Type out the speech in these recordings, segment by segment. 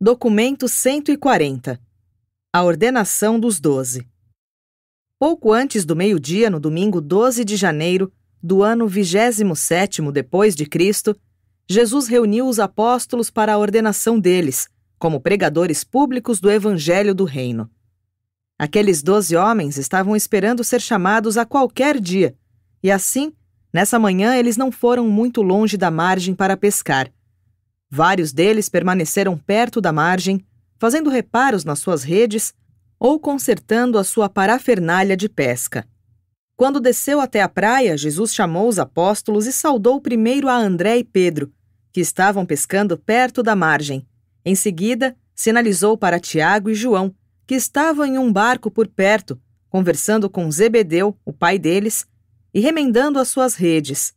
Documento 140. A ordenação dos 12. Pouco antes do meio-dia, no domingo 12 de janeiro, do ano 27º depois de Cristo, Jesus reuniu os apóstolos para a ordenação deles, como pregadores públicos do Evangelho do Reino. Aqueles 12 homens estavam esperando ser chamados a qualquer dia, e assim, nessa manhã eles não foram muito longe da margem para pescar. Vários deles permaneceram perto da margem, fazendo reparos nas suas redes ou consertando a sua parafernália de pesca. Quando desceu até a praia, Jesus chamou os apóstolos e saudou primeiro a André e Pedro, que estavam pescando perto da margem. Em seguida, sinalizou para Tiago e João, que estavam em um barco por perto, conversando com Zebedeu, o pai deles, e remendando as suas redes.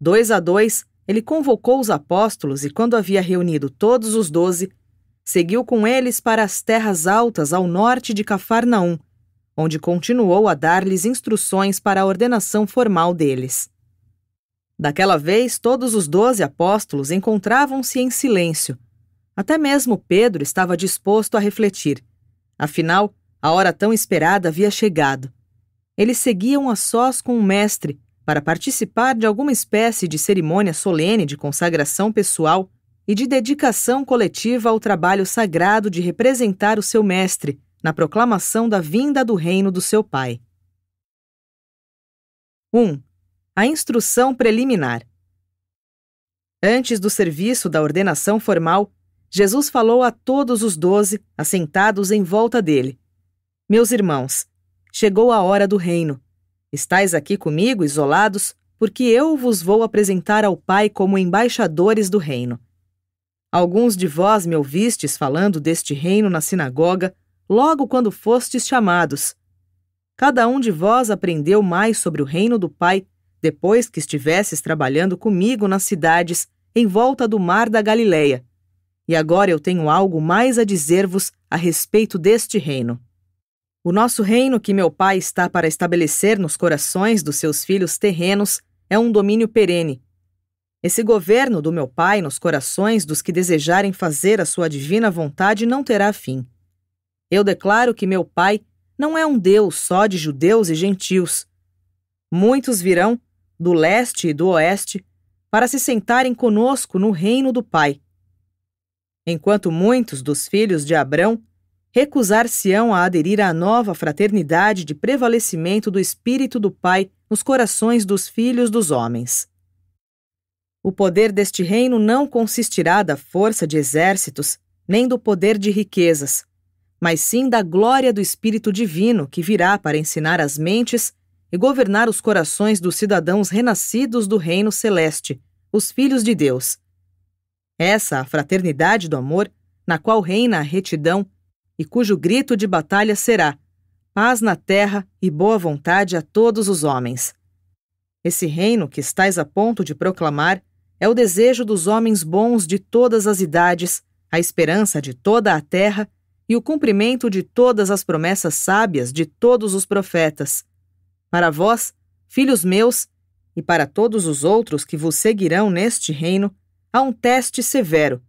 2 a 2, ele convocou os apóstolos e, quando havia reunido todos os 12, seguiu com eles para as terras altas ao norte de Cafarnaum, onde continuou a dar-lhes instruções para a ordenação formal deles. Daquela vez, todos os 12 apóstolos encontravam-se em silêncio. Até mesmo Pedro estava disposto a refletir. Afinal, a hora tão esperada havia chegado. Eles seguiam a sós com o mestre para participar de alguma espécie de cerimônia solene de consagração pessoal e de dedicação coletiva ao trabalho sagrado de representar o seu mestre na proclamação da vinda do reino do seu Pai. 1. A instrução preliminar. Antes do serviço da ordenação formal, Jesus falou a todos os 12, assentados em volta dele: Meus irmãos, chegou a hora do reino. Estais aqui comigo, isolados, porque eu vos vou apresentar ao Pai como embaixadores do reino. Alguns de vós me ouvistes falando deste reino na sinagoga, logo quando fostes chamados. Cada um de vós aprendeu mais sobre o reino do Pai depois que estivesses trabalhando comigo nas cidades em volta do mar da Galileia. E agora eu tenho algo mais a dizer-vos a respeito deste reino. O nosso reino que meu Pai está para estabelecer nos corações dos seus filhos terrenos é um domínio perene. Esse governo do meu Pai nos corações dos que desejarem fazer a sua divina vontade não terá fim. Eu declaro que meu Pai não é um Deus só de judeus e gentios. Muitos virão, do leste e do oeste, para se sentarem conosco no reino do Pai. Enquanto muitos dos filhos de Abrão recusar-se-ão a aderir à nova fraternidade de prevalecimento do Espírito do Pai nos corações dos filhos dos homens. O poder deste reino não consistirá da força de exércitos, nem do poder de riquezas, mas sim da glória do Espírito Divino que virá para ensinar as mentes e governar os corações dos cidadãos renascidos do reino celeste, os filhos de Deus. Essa a fraternidade do amor, na qual reina a retidão, e cujo grito de batalha será: paz na terra e boa vontade a todos os homens. Esse reino que estais a ponto de proclamar é o desejo dos homens bons de todas as idades, a esperança de toda a terra e o cumprimento de todas as promessas sábias de todos os profetas. Para vós, filhos meus, e para todos os outros que vos seguirão neste reino, há um teste severo.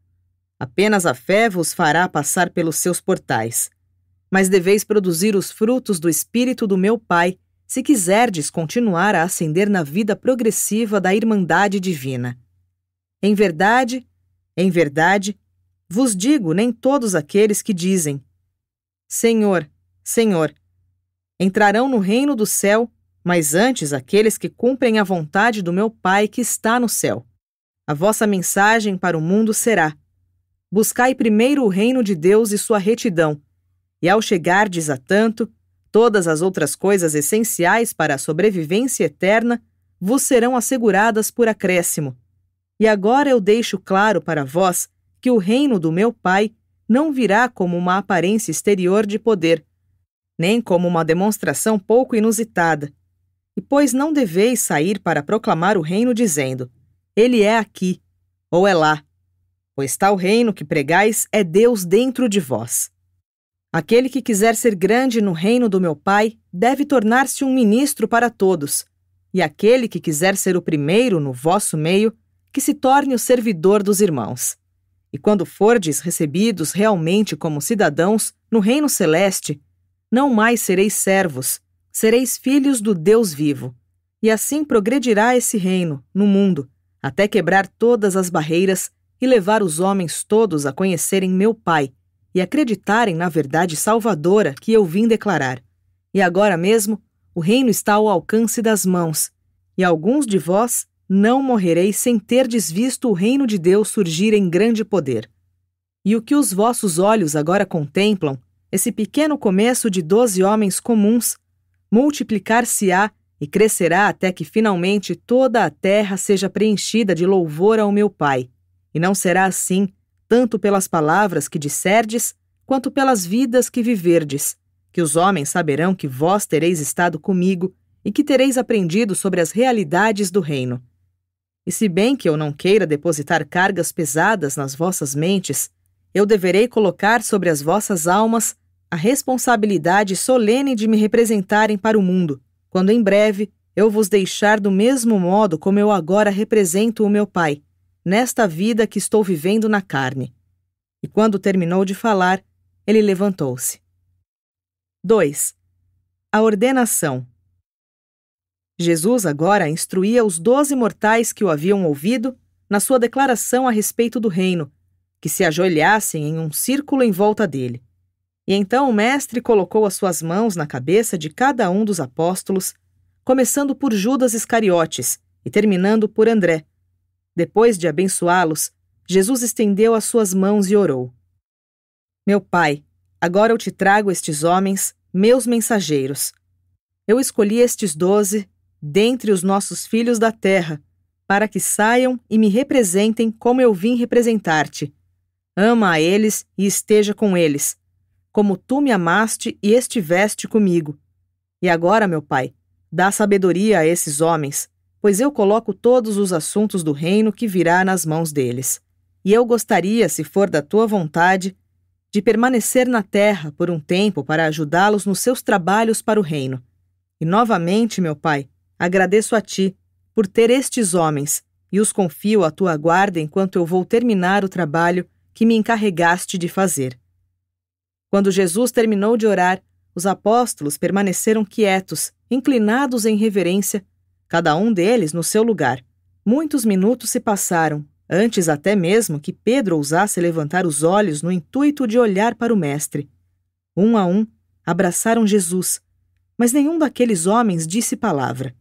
Apenas a fé vos fará passar pelos seus portais. Mas deveis produzir os frutos do Espírito do meu Pai, se quiserdes continuar a ascender na vida progressiva da Irmandade Divina. Em verdade, vos digo, nem todos aqueles que dizem: Senhor, Senhor, entrarão no reino do céu, mas antes aqueles que cumprem a vontade do meu Pai que está no céu. A vossa mensagem para o mundo será: buscai primeiro o reino de Deus e sua retidão, e ao chegardes a tanto, todas as outras coisas essenciais para a sobrevivência eterna vos serão asseguradas por acréscimo. E agora eu deixo claro para vós que o reino do meu Pai não virá como uma aparência exterior de poder, nem como uma demonstração pouco inusitada. E pois não deveis sair para proclamar o reino dizendo: ele é aqui, ou é lá, pois tal reino que pregais é Deus dentro de vós. Aquele que quiser ser grande no reino do meu Pai deve tornar-se um ministro para todos, e aquele que quiser ser o primeiro no vosso meio, que se torne o servidor dos irmãos. E quando fordes recebidos realmente como cidadãos no reino celeste, não mais sereis servos, sereis filhos do Deus vivo. E assim progredirá esse reino, no mundo, até quebrar todas as barreiras e levar os homens todos a conhecerem meu Pai e acreditarem na verdade salvadora que eu vim declarar. E agora mesmo, o reino está ao alcance das mãos, e alguns de vós não morrereis sem terdes visto o reino de Deus surgir em grande poder. E o que os vossos olhos agora contemplam, esse pequeno começo de 12 homens comuns, multiplicar-se-á e crescerá até que finalmente toda a terra seja preenchida de louvor ao meu Pai. E não será assim, tanto pelas palavras que disserdes, quanto pelas vidas que viverdes, que os homens saberão que vós tereis estado comigo e que tereis aprendido sobre as realidades do reino. E se bem que eu não queira depositar cargas pesadas nas vossas mentes, eu deverei colocar sobre as vossas almas a responsabilidade solene de me representarem para o mundo, quando em breve eu vos deixar do mesmo modo como eu agora represento o meu Pai, nesta vida que estou vivendo na carne. E quando terminou de falar, ele levantou-se. 2. A ordenação. Jesus agora instruía os 12 mortais que o haviam ouvido na sua declaração a respeito do reino, que se ajoelhassem em um círculo em volta dele. E então o mestre colocou as suas mãos na cabeça de cada um dos apóstolos, começando por Judas Iscariotes e terminando por André. Depois de abençoá-los, Jesus estendeu as suas mãos e orou. Meu Pai, agora eu te trago estes homens, meus mensageiros. Eu escolhi estes 12, dentre os nossos filhos da terra, para que saiam e me representem como eu vim representar-te. Ama a eles e esteja com eles, como tu me amaste e estiveste comigo. E agora, meu Pai, dá sabedoria a esses homens, pois eu coloco todos os assuntos do reino que virá nas mãos deles. E eu gostaria, se for da tua vontade, de permanecer na terra por um tempo para ajudá-los nos seus trabalhos para o reino. E novamente, meu Pai, agradeço a ti por ter estes homens e os confio à tua guarda enquanto eu vou terminar o trabalho que me encarregaste de fazer. Quando Jesus terminou de orar, os apóstolos permaneceram quietos, inclinados em reverência, cada um deles no seu lugar. Muitos minutos se passaram, antes até mesmo que Pedro ousasse levantar os olhos no intuito de olhar para o mestre. Um a um, abraçaram Jesus, mas nenhum daqueles homens disse palavra.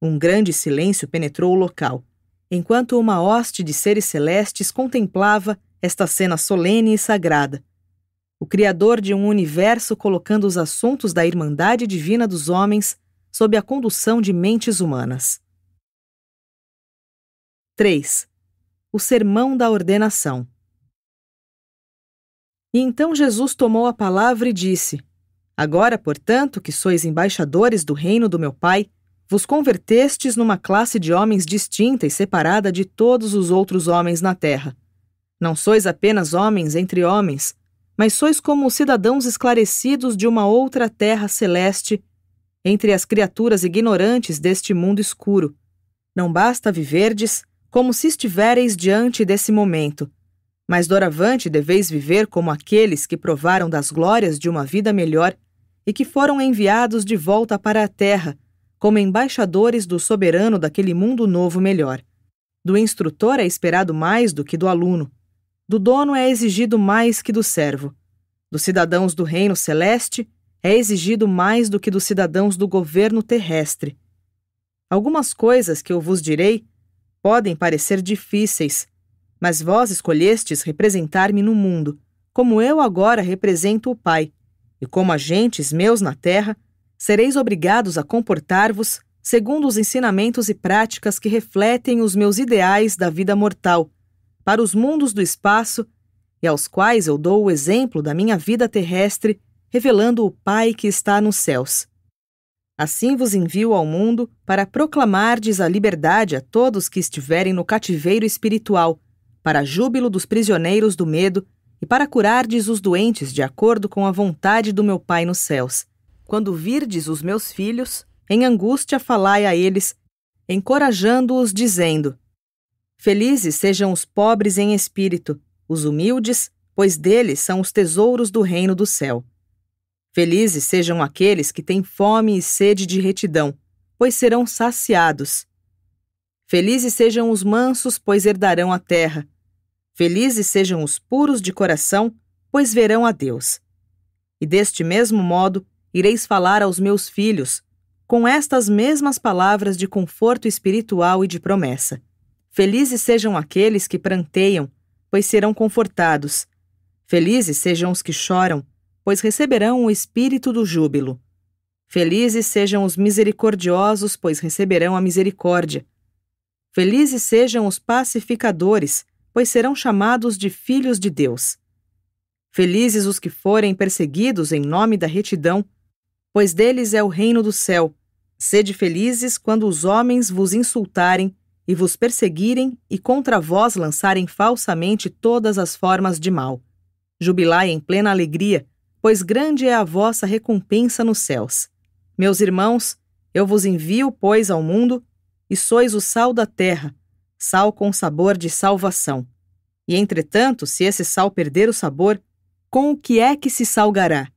Um grande silêncio penetrou o local, enquanto uma hoste de seres celestes contemplava esta cena solene e sagrada. O Criador de um universo colocando os assuntos da irmandade divina dos homens sob a condução de mentes humanas. 3. O sermão da ordenação. E então Jesus tomou a palavra e disse: Agora, portanto, que sois embaixadores do reino do meu Pai, vos convertestes numa classe de homens distinta e separada de todos os outros homens na terra. Não sois apenas homens entre homens, mas sois como os cidadãos esclarecidos de uma outra terra celeste, entre as criaturas ignorantes deste mundo escuro. Não basta viverdes como se estivéreis diante desse momento, mas doravante deveis viver como aqueles que provaram das glórias de uma vida melhor e que foram enviados de volta para a terra, como embaixadores do soberano daquele mundo novo melhor. Do instrutor é esperado mais do que do aluno. Do dono é exigido mais que do servo. Dos cidadãos do reino celeste é exigido mais do que dos cidadãos do governo terrestre. Algumas coisas que eu vos direi podem parecer difíceis, mas vós escolhestes representar-me no mundo, como eu agora represento o Pai, e como agentes meus na terra, sereis obrigados a comportar-vos segundo os ensinamentos e práticas que refletem os meus ideais da vida mortal, para os mundos do espaço, e aos quais eu dou o exemplo da minha vida terrestre, revelando o Pai que está nos céus. Assim vos envio ao mundo para proclamardes a liberdade a todos que estiverem no cativeiro espiritual, para júbilo dos prisioneiros do medo e para curardes os doentes de acordo com a vontade do meu Pai nos céus. Quando virdes os meus filhos, em angústia falai a eles, encorajando-os, dizendo: Felizes sejam os pobres em espírito, os humildes, pois deles são os tesouros do reino do céu. Felizes sejam aqueles que têm fome e sede de retidão, pois serão saciados. Felizes sejam os mansos, pois herdarão a terra. Felizes sejam os puros de coração, pois verão a Deus. E deste mesmo modo ireis falar aos meus filhos, com estas mesmas palavras de conforto espiritual e de promessa. Felizes sejam aqueles que pranteiam, pois serão confortados. Felizes sejam os que choram, pois receberão o espírito do júbilo. Felizes sejam os misericordiosos, pois receberão a misericórdia. Felizes sejam os pacificadores, pois serão chamados de filhos de Deus. Felizes os que forem perseguidos em nome da retidão, pois deles é o reino do céu. Sede felizes quando os homens vos insultarem e vos perseguirem e contra vós lançarem falsamente todas as formas de mal. Jubilai em plena alegria, pois grande é a vossa recompensa nos céus. Meus irmãos, eu vos envio, pois, ao mundo, e sois o sal da terra, sal com sabor de salvação. E, entretanto, se esse sal perder o sabor, com o que é que se salgará?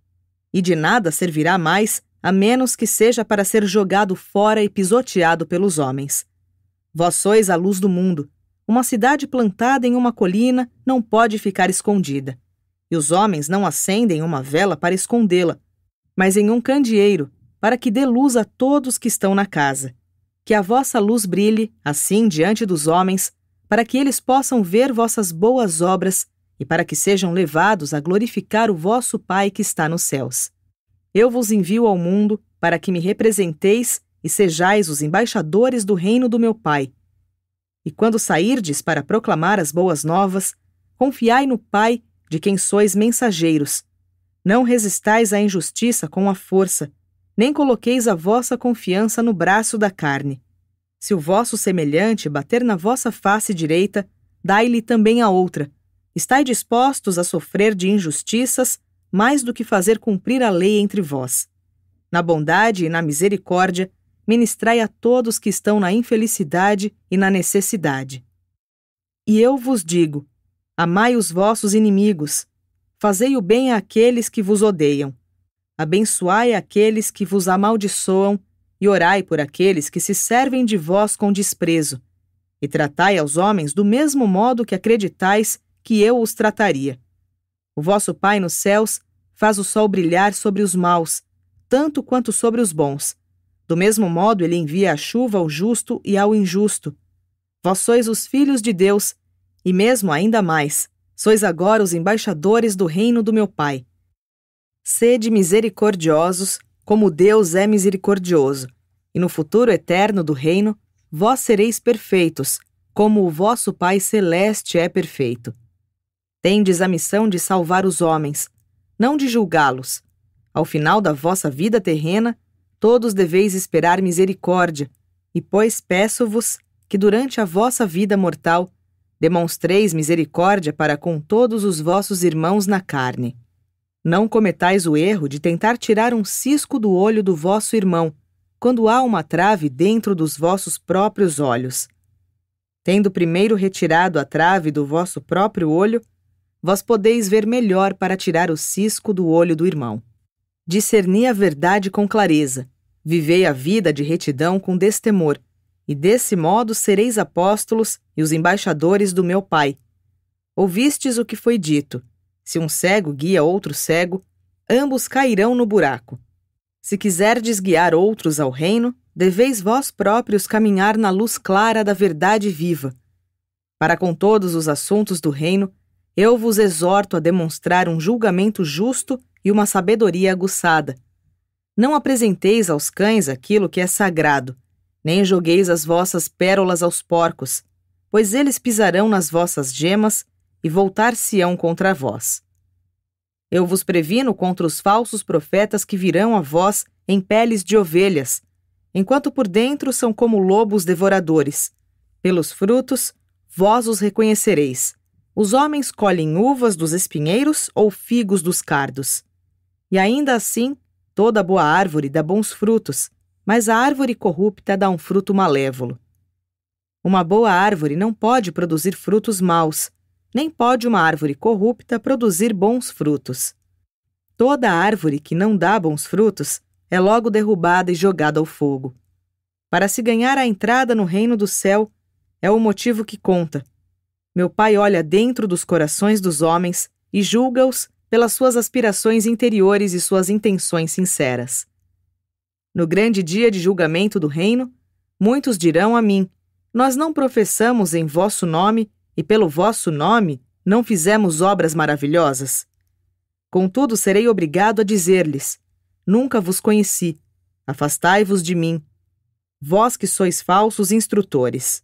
E de nada servirá mais, a menos que seja para ser jogado fora e pisoteado pelos homens. Vós sois a luz do mundo. Uma cidade plantada em uma colina não pode ficar escondida. E os homens não acendem uma vela para escondê-la, mas em um candeeiro, para que dê luz a todos que estão na casa. Que a vossa luz brilhe, assim, diante dos homens, para que eles possam ver vossas boas obras e para que sejam levados a glorificar o vosso Pai que está nos céus. Eu vos envio ao mundo para que me representeis e sejais os embaixadores do reino do meu Pai. E quando sairdes para proclamar as boas novas, confiai no Pai, de quem sois mensageiros. Não resistais à injustiça com a força, nem coloqueis a vossa confiança no braço da carne. Se o vosso semelhante bater na vossa face direita, dai-lhe também a outra. Estai dispostos a sofrer de injustiças, mais do que fazer cumprir a lei entre vós. Na bondade e na misericórdia, ministrai a todos que estão na infelicidade e na necessidade. E eu vos digo, amai os vossos inimigos, fazei o bem àqueles que vos odeiam, abençoai aqueles que vos amaldiçoam e orai por aqueles que se servem de vós com desprezo, e tratai aos homens do mesmo modo que acreditais que eu os trataria. O vosso Pai nos céus faz o sol brilhar sobre os maus, tanto quanto sobre os bons. Do mesmo modo ele envia a chuva ao justo e ao injusto. Vós sois os filhos de Deus, e mesmo ainda mais, sois agora os embaixadores do reino do meu Pai. Sede misericordiosos, como Deus é misericordioso, e no futuro eterno do reino, vós sereis perfeitos, como o vosso Pai celeste é perfeito. Tendes a missão de salvar os homens, não de julgá-los. Ao final da vossa vida terrena, todos deveis esperar misericórdia, e pois peço-vos que durante a vossa vida mortal demonstreis misericórdia para com todos os vossos irmãos na carne. Não cometais o erro de tentar tirar um cisco do olho do vosso irmão, quando há uma trave dentro dos vossos próprios olhos. Tendo primeiro retirado a trave do vosso próprio olho, vós podeis ver melhor para tirar o cisco do olho do irmão. Discerni a verdade com clareza, vivei a vida de retidão com destemor, e desse modo sereis apóstolos e os embaixadores do meu Pai. Ouvistes o que foi dito: se um cego guia outro cego, ambos cairão no buraco. Se quiserdes guiar outros ao reino, deveis vós próprios caminhar na luz clara da verdade viva. Para com todos os assuntos do reino, eu vos exorto a demonstrar um julgamento justo e uma sabedoria aguçada. Não apresenteis aos cães aquilo que é sagrado, nem jogueis as vossas pérolas aos porcos, pois eles pisarão nas vossas gemas e voltar-se-ão contra vós. Eu vos previno contra os falsos profetas que virão a vós em peles de ovelhas, enquanto por dentro são como lobos devoradores. Pelos frutos, vós os reconhecereis. Os homens colhem uvas dos espinheiros ou figos dos cardos. E ainda assim, toda boa árvore dá bons frutos, mas a árvore corrupta dá um fruto malévolo. Uma boa árvore não pode produzir frutos maus, nem pode uma árvore corrupta produzir bons frutos. Toda árvore que não dá bons frutos é logo derrubada e jogada ao fogo. Para se ganhar a entrada no reino do céu, é o motivo que conta. Meu Pai olha dentro dos corações dos homens e julga-os pelas suas aspirações interiores e suas intenções sinceras. No grande dia de julgamento do reino, muitos dirão a mim: nós não professamos em vosso nome e pelo vosso nome não fizemos obras maravilhosas? Contudo, serei obrigado a dizer-lhes: nunca vos conheci, afastai-vos de mim, vós que sois falsos instrutores.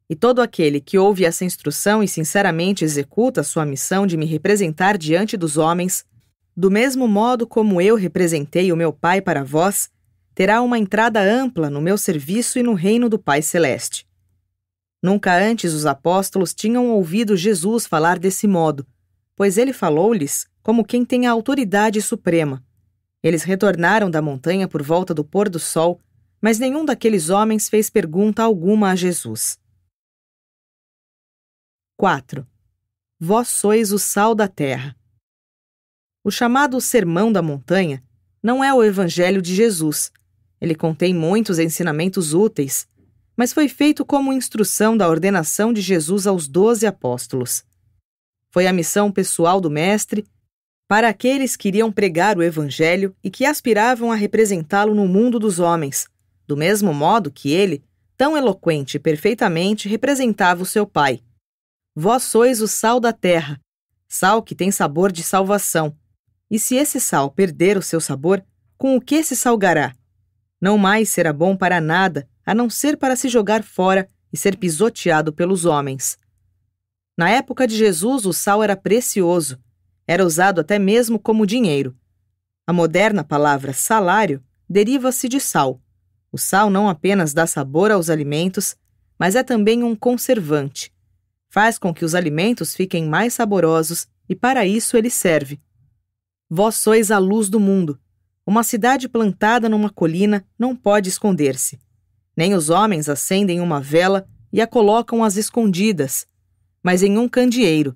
E todo aquele que ouve essa instrução e sinceramente executa a sua missão de me representar diante dos homens, do mesmo modo como eu representei o meu Pai para vós, terá uma entrada ampla no meu serviço e no reino do Pai Celeste. Nunca antes os apóstolos tinham ouvido Jesus falar desse modo, pois ele falou-lhes como quem tem a autoridade suprema. Eles retornaram da montanha por volta do pôr do sol, mas nenhum daqueles homens fez pergunta alguma a Jesus. 4. Vós sois o sal da terra. O chamado Sermão da Montanha não é o Evangelho de Jesus. Ele contém muitos ensinamentos úteis, mas foi feito como instrução da ordenação de Jesus aos 12 apóstolos. Foi a missão pessoal do Mestre para aqueles que iriam pregar o Evangelho e que aspiravam a representá-lo no mundo dos homens, do mesmo modo que ele, tão eloquente e perfeitamente, representava o seu Pai. Vós sois o sal da terra, sal que tem sabor de salvação. E se esse sal perder o seu sabor, com o que se salgará? Não mais será bom para nada, a não ser para se jogar fora e ser pisoteado pelos homens. Na época de Jesus, o sal era precioso. Era usado até mesmo como dinheiro. A moderna palavra salário deriva-se de sal. O sal não apenas dá sabor aos alimentos, mas é também um conservante. Faz com que os alimentos fiquem mais saborosos e para isso ele serve. Vós sois a luz do mundo. Uma cidade plantada numa colina não pode esconder-se. Nem os homens acendem uma vela e a colocam às escondidas, mas em um candeeiro.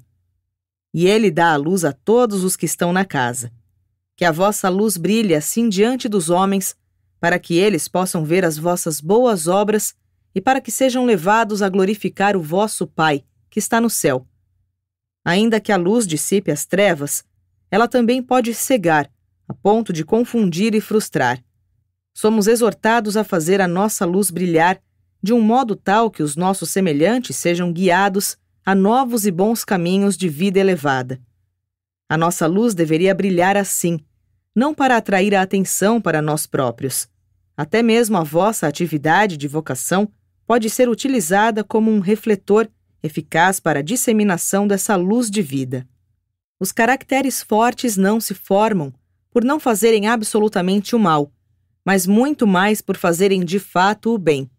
E ele dá a luz a todos os que estão na casa. Que a vossa luz brilhe assim diante dos homens, para que eles possam ver as vossas boas obras e para que sejam levados a glorificar o vosso Pai, que está no céu. Ainda que a luz dissipe as trevas, ela também pode cegar, a ponto de confundir e frustrar. Somos exortados a fazer a nossa luz brilhar de um modo tal que os nossos semelhantes sejam guiados a novos e bons caminhos de vida elevada. A nossa luz deveria brilhar assim, não para atrair a atenção para nós próprios. Até mesmo a vossa atividade de vocação pode ser utilizada como um refletor eficaz para a disseminação dessa luz de vida. Os caracteres fortes não se formam por não fazerem absolutamente o mal, mas muito mais por fazerem de fato o bem.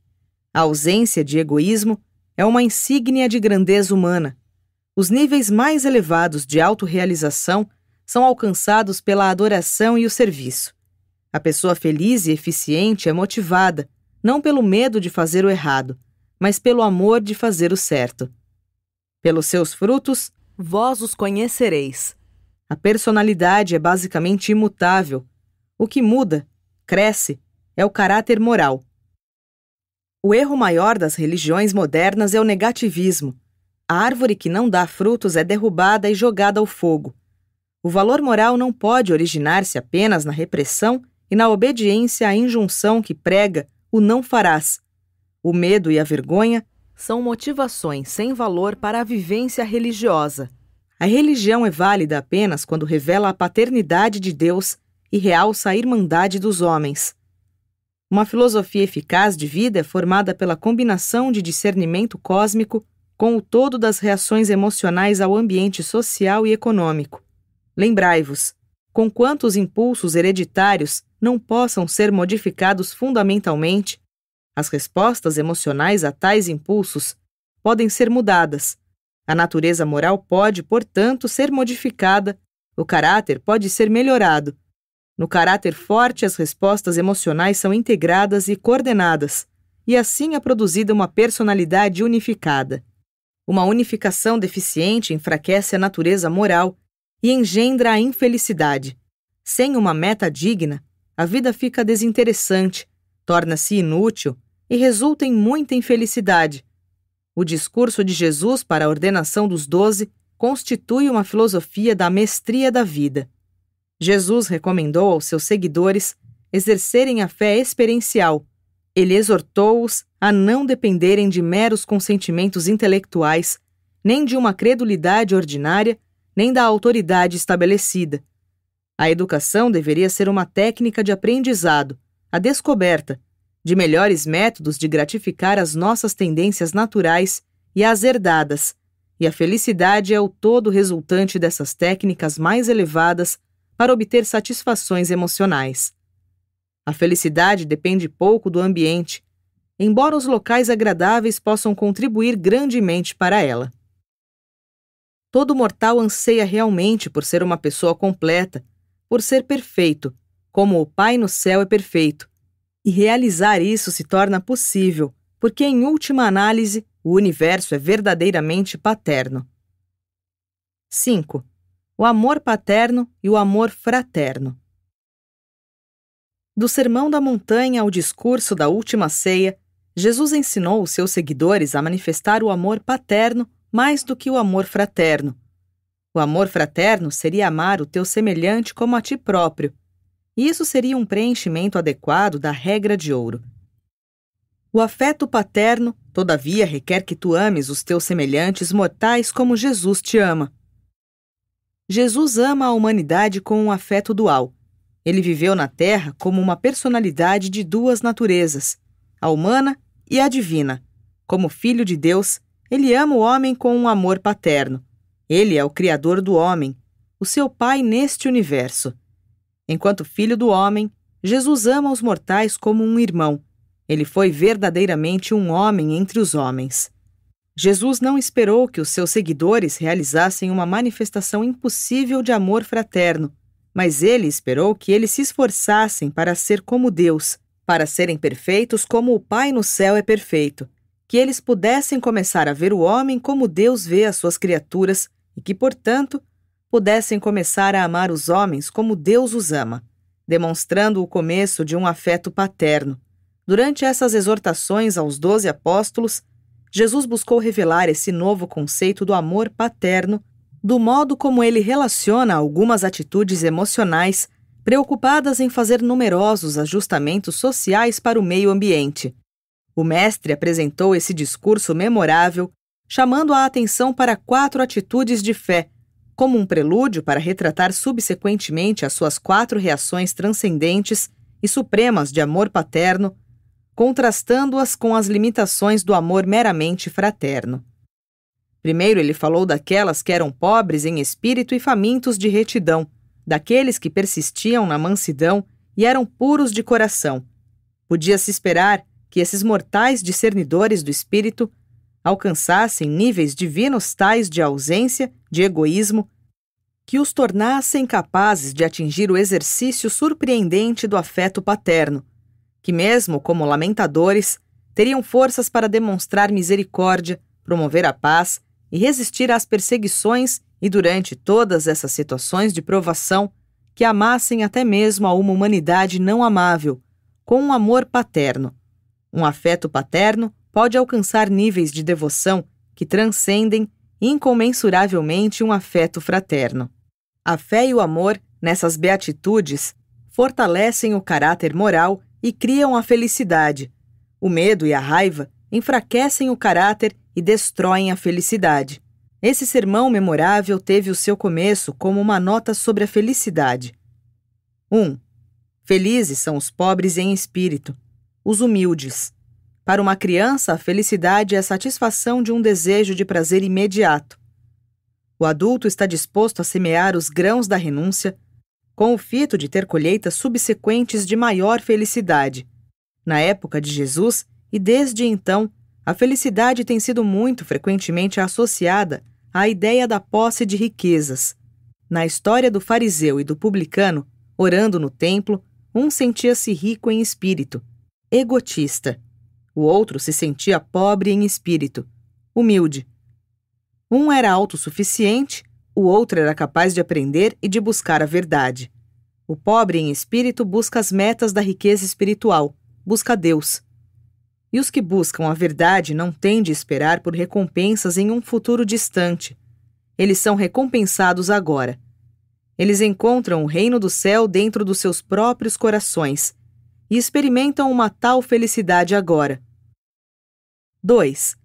A ausência de egoísmo é uma insígnia de grandeza humana. Os níveis mais elevados de autorrealização são alcançados pela adoração e o serviço. A pessoa feliz e eficiente é motivada, não pelo medo de fazer o errado, mas pelo amor de fazer o certo. Pelos seus frutos, vós os conhecereis. A personalidade é basicamente imutável. O que muda, cresce, é o caráter moral. O erro maior das religiões modernas é o negativismo. A árvore que não dá frutos é derrubada e jogada ao fogo. O valor moral não pode originar-se apenas na repressão e na obediência à injunção que prega o não farás. O medo e a vergonha são motivações sem valor para a vivência religiosa. A religião é válida apenas quando revela a paternidade de Deus e realça a irmandade dos homens. Uma filosofia eficaz de vida é formada pela combinação de discernimento cósmico com o todo das reações emocionais ao ambiente social e econômico. Lembrai-vos, conquanto os impulsos hereditários não possam ser modificados fundamentalmente, as respostas emocionais a tais impulsos podem ser mudadas. A natureza moral pode, portanto, ser modificada, o caráter pode ser melhorado. No caráter forte, as respostas emocionais são integradas e coordenadas, e assim é produzida uma personalidade unificada. Uma unificação deficiente enfraquece a natureza moral e engendra a infelicidade. Sem uma meta digna, a vida fica desinteressante, torna-se inútil e resulta em muita infelicidade. O discurso de Jesus para a ordenação dos 12 constitui uma filosofia da mestria da vida. Jesus recomendou aos seus seguidores exercerem a fé experiencial. Ele exortou-os a não dependerem de meros consentimentos intelectuais, nem de uma credulidade ordinária, nem da autoridade estabelecida. A educação deveria ser uma técnica de aprendizado, a descoberta de melhores métodos de gratificar as nossas tendências naturais e as herdadas, e a felicidade é o todo resultante dessas técnicas mais elevadas para obter satisfações emocionais. A felicidade depende pouco do ambiente, embora os locais agradáveis possam contribuir grandemente para ela. Todo mortal anseia realmente por ser uma pessoa completa, por ser perfeito, como o Pai no céu é perfeito. E realizar isso se torna possível, porque, em última análise, o universo é verdadeiramente paterno. 5. O amor paterno e o amor fraterno. Do Sermão da Montanha ao discurso da Última Ceia, Jesus ensinou os seus seguidores a manifestar o amor paterno mais do que o amor fraterno. O amor fraterno seria amar o teu semelhante como a ti próprio, e isso seria um preenchimento adequado da regra de ouro. O afeto paterno, todavia, requer que tu ames os teus semelhantes mortais como Jesus te ama. Jesus ama a humanidade com um afeto dual. Ele viveu na Terra como uma personalidade de duas naturezas, a humana e a divina. Como Filho de Deus, ele ama o homem com um amor paterno. Ele é o Criador do homem, o seu Pai neste universo. Enquanto Filho do homem, Jesus ama os mortais como um irmão. Ele foi verdadeiramente um homem entre os homens. Jesus não esperou que os seus seguidores realizassem uma manifestação impossível de amor fraterno, mas ele esperou que eles se esforçassem para ser como Deus, para serem perfeitos como o Pai no céu é perfeito, que eles pudessem começar a ver o homem como Deus vê as suas criaturas e que, portanto, pudessem começar a amar os homens como Deus os ama, demonstrando o começo de um afeto paterno. Durante essas exortações aos 12 apóstolos, Jesus buscou revelar esse novo conceito do amor paterno, do modo como ele relaciona algumas atitudes emocionais preocupadas em fazer numerosos ajustamentos sociais para o meio ambiente. O mestre apresentou esse discurso memorável, chamando a atenção para 4 atitudes de fé, como um prelúdio para retratar subsequentemente as suas 4 reações transcendentes e supremas de amor paterno, contrastando-as com as limitações do amor meramente fraterno. Primeiro ele falou daquelas que eram pobres em espírito e famintos de retidão, daqueles que persistiam na mansidão e eram puros de coração. Podia-se esperar que esses mortais discernidores do espírito alcançassem níveis divinos tais de ausência, de egoísmo, que os tornassem capazes de atingir o exercício surpreendente do afeto paterno, que mesmo como lamentadores, teriam forças para demonstrar misericórdia, promover a paz e resistir às perseguições e, durante todas essas situações de provação, que amassem até mesmo a uma humanidade não amável, com um amor paterno. Um afeto paterno pode alcançar níveis de devoção que transcendem incomensuravelmente um afeto fraterno. A fé e o amor, nessas beatitudes, fortalecem o caráter moral e criam a felicidade. O medo e a raiva enfraquecem o caráter e destroem a felicidade. Esse sermão memorável teve o seu começo como uma nota sobre a felicidade. 1. Felizes são os pobres em espírito, os humildes. Para uma criança, a felicidade é a satisfação de um desejo de prazer imediato. O adulto está disposto a semear os grãos da renúncia, com o fito de ter colheitas subsequentes de maior felicidade. Na época de Jesus, e desde então, a felicidade tem sido muito frequentemente associada à ideia da posse de riquezas. Na história do fariseu e do publicano, orando no templo, um sentia-se rico em espírito, egotista. O outro se sentia pobre em espírito, humilde. Um era autossuficiente, o outro era capaz de aprender e de buscar a verdade. O pobre em espírito busca as metas da riqueza espiritual, busca Deus. E os que buscam a verdade não têm de esperar por recompensas em um futuro distante. Eles são recompensados agora. Eles encontram o reino do céu dentro dos seus próprios corações e experimentam uma tal felicidade agora. 2.